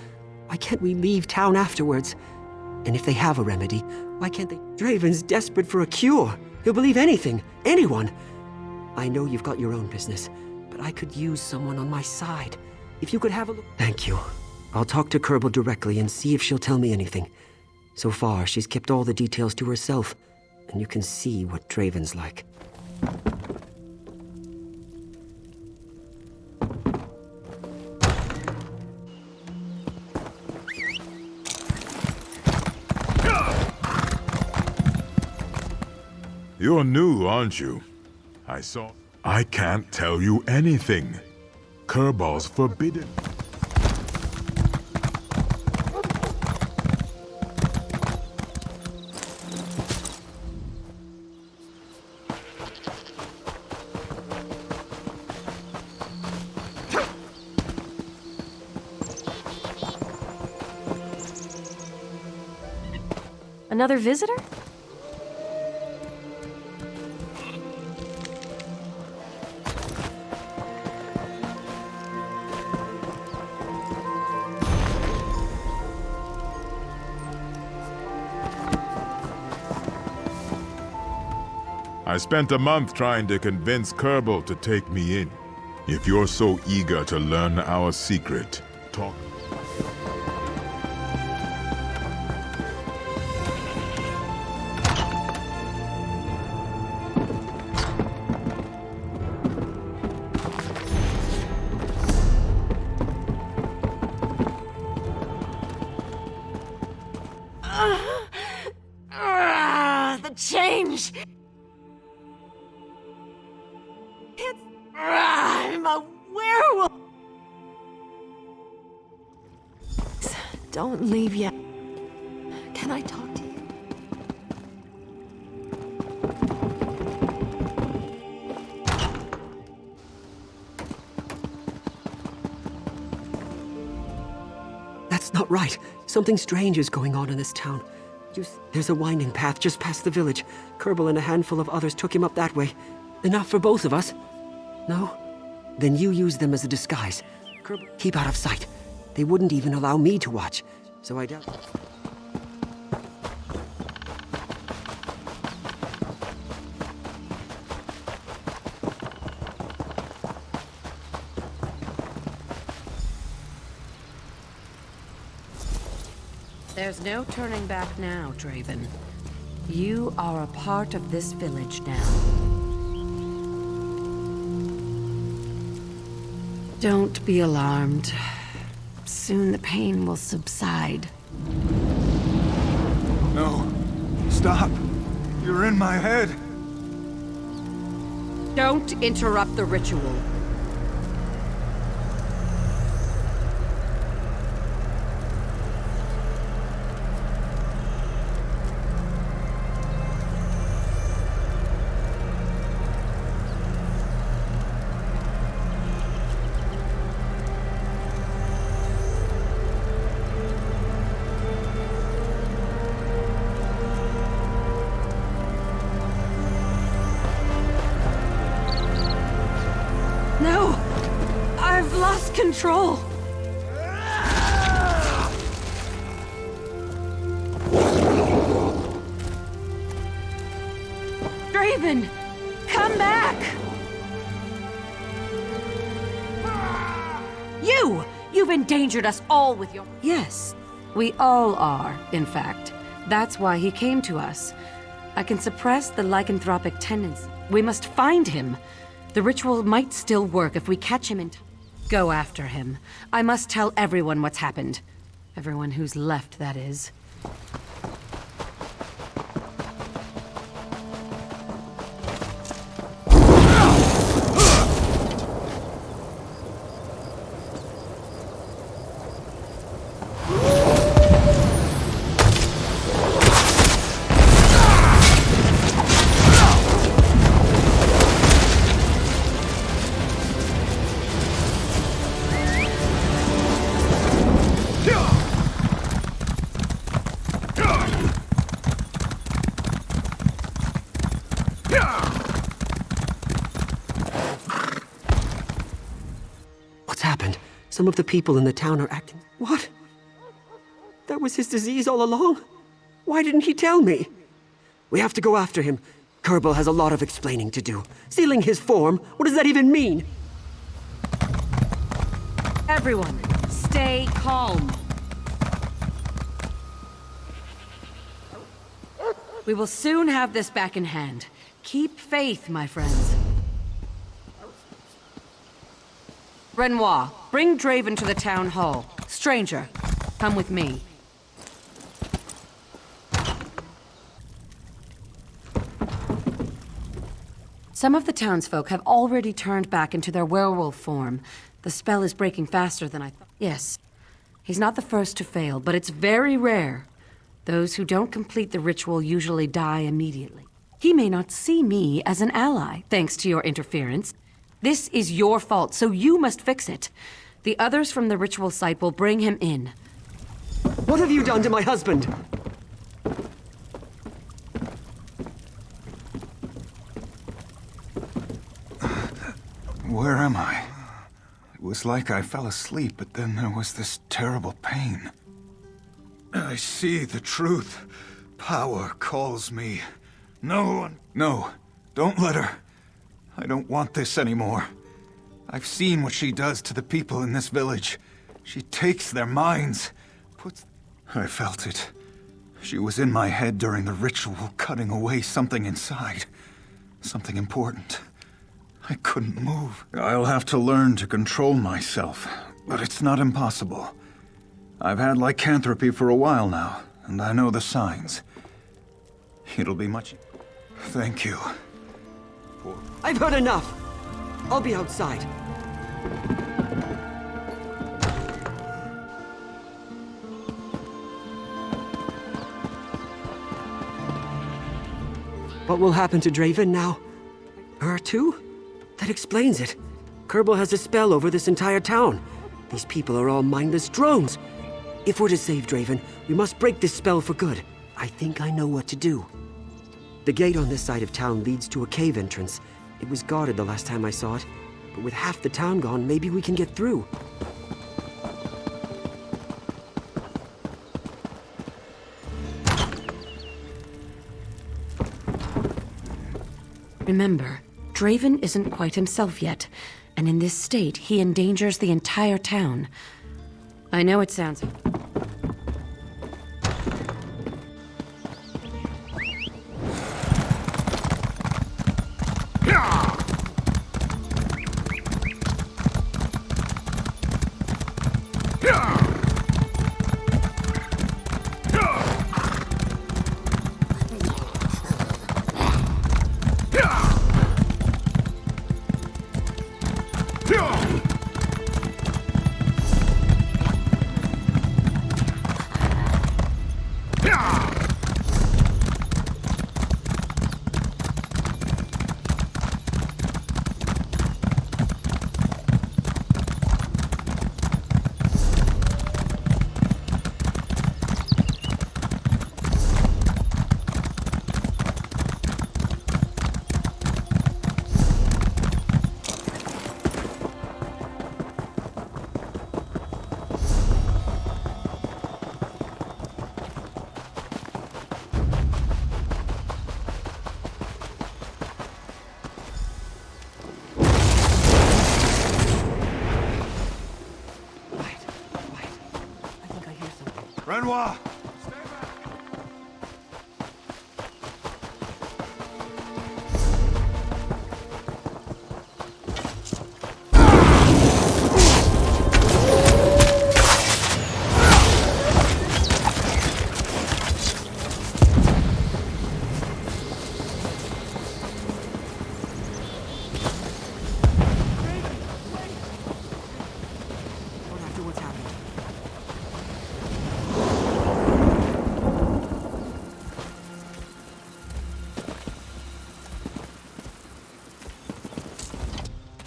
Why can't we leave town afterwards? And if they have a remedy, why can't they? Draven's desperate for a cure. He'll believe anything, anyone. I know you've got your own business, but I could use someone on my side. If you could have a look... Thank you. I'll talk to Kerbal directly and see if she'll tell me anything. So far, she's kept all the details to herself, and you can see what Draven's like. You're new, aren't you? I saw... I can't tell you anything. Kerbal's forbidden. Another visitor? I spent a month trying to convince Kerbal to take me in. If you're so eager to learn our secret, talk. The change! I'm a werewolf! Don't leave yet. Can I talk to you? It's not right. Something strange is going on in this town. There's a winding path just past the village. Kerbal and a handful of others took him up that way. Enough for both of us? No? Then you use them as a disguise. Kerbal, keep out of sight. They wouldn't even allow me to watch, so I doubt... There's no turning back now, Draven. You are a part of this village now. Don't be alarmed. Soon the pain will subside. No. Stop. You're in my head. Don't interrupt the ritual. No! I've lost control! Draven! Come back! You've endangered us all with your... Yes, we all are, in fact. That's why he came to us. I can suppress the lycanthropic tendency. We must find him. The ritual might still work if we catch him in time. Go after him. I must tell everyone what's happened. Everyone who's left, that is. What's happened? Some of the people in the town are acting... What? That was his disease all along? Why didn't he tell me? We have to go after him. Kerbal has a lot of explaining to do. Sealing his form? What does that even mean? Everyone, stay calm. We will soon have this back in hand. Keep faith, my friends. Renoir, bring Draven to the town hall. Stranger, come with me. Some of the townsfolk have already turned back into their werewolf form. The spell is breaking faster than I thought. Yes, he's not the first to fail, but it's very rare. Those who don't complete the ritual usually die immediately. He may not see me as an ally, thanks to your interference. This is your fault, so you must fix it. The others from the ritual site will bring him in. What have you done to my husband? Where am I? It was like I fell asleep, but then there was this terrible pain. I see the truth. Power calls me. No, don't let her. I don't want this anymore. I've seen what she does to the people in this village. She takes their minds, I felt it. She was in my head during the ritual, cutting away something inside. Something important. I couldn't move. I'll have to learn to control myself, but it's not impossible. I've had lycanthropy for a while now, and I know the signs. It'll be much... Thank you. I've heard enough. I'll be outside. What will happen to Draven now? Her too? That explains it. Kerbal has a spell over this entire town. These people are all mindless drones. If we're to save Draven, we must break this spell for good. I think I know what to do. The gate on this side of town leads to a cave entrance. It was guarded the last time I saw it, but with half the town gone, maybe we can get through. Remember, Draven isn't quite himself yet, and in this state, he endangers the entire town. I know it sounds... Renoir!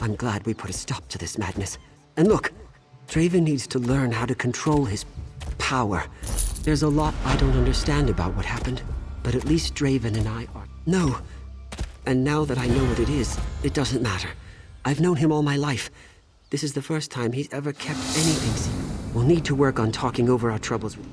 I'm glad we put a stop to this madness. And look, Draven needs to learn how to control his power. There's a lot I don't understand about what happened, but at least Draven and I are... No. And now that I know what it is, it doesn't matter. I've known him all my life. This is the first time he's ever kept anything secret. We'll need to work on talking over our troubles with...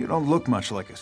don't look much like a...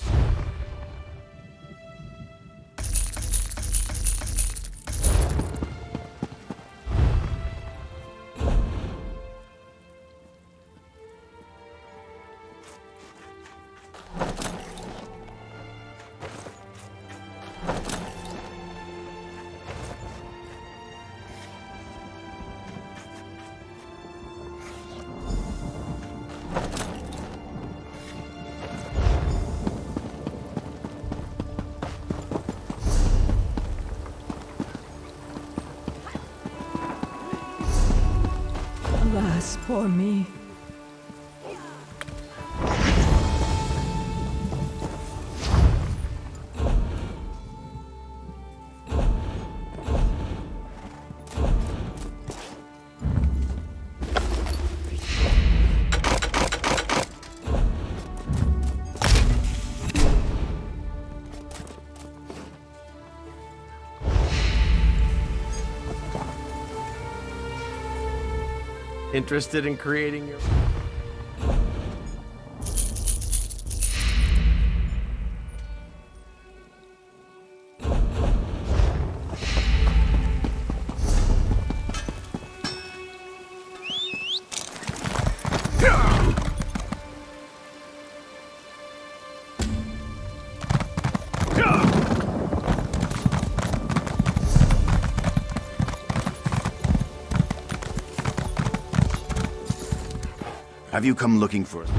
Alas, poor me. Interested in creating your... Have you come looking for us?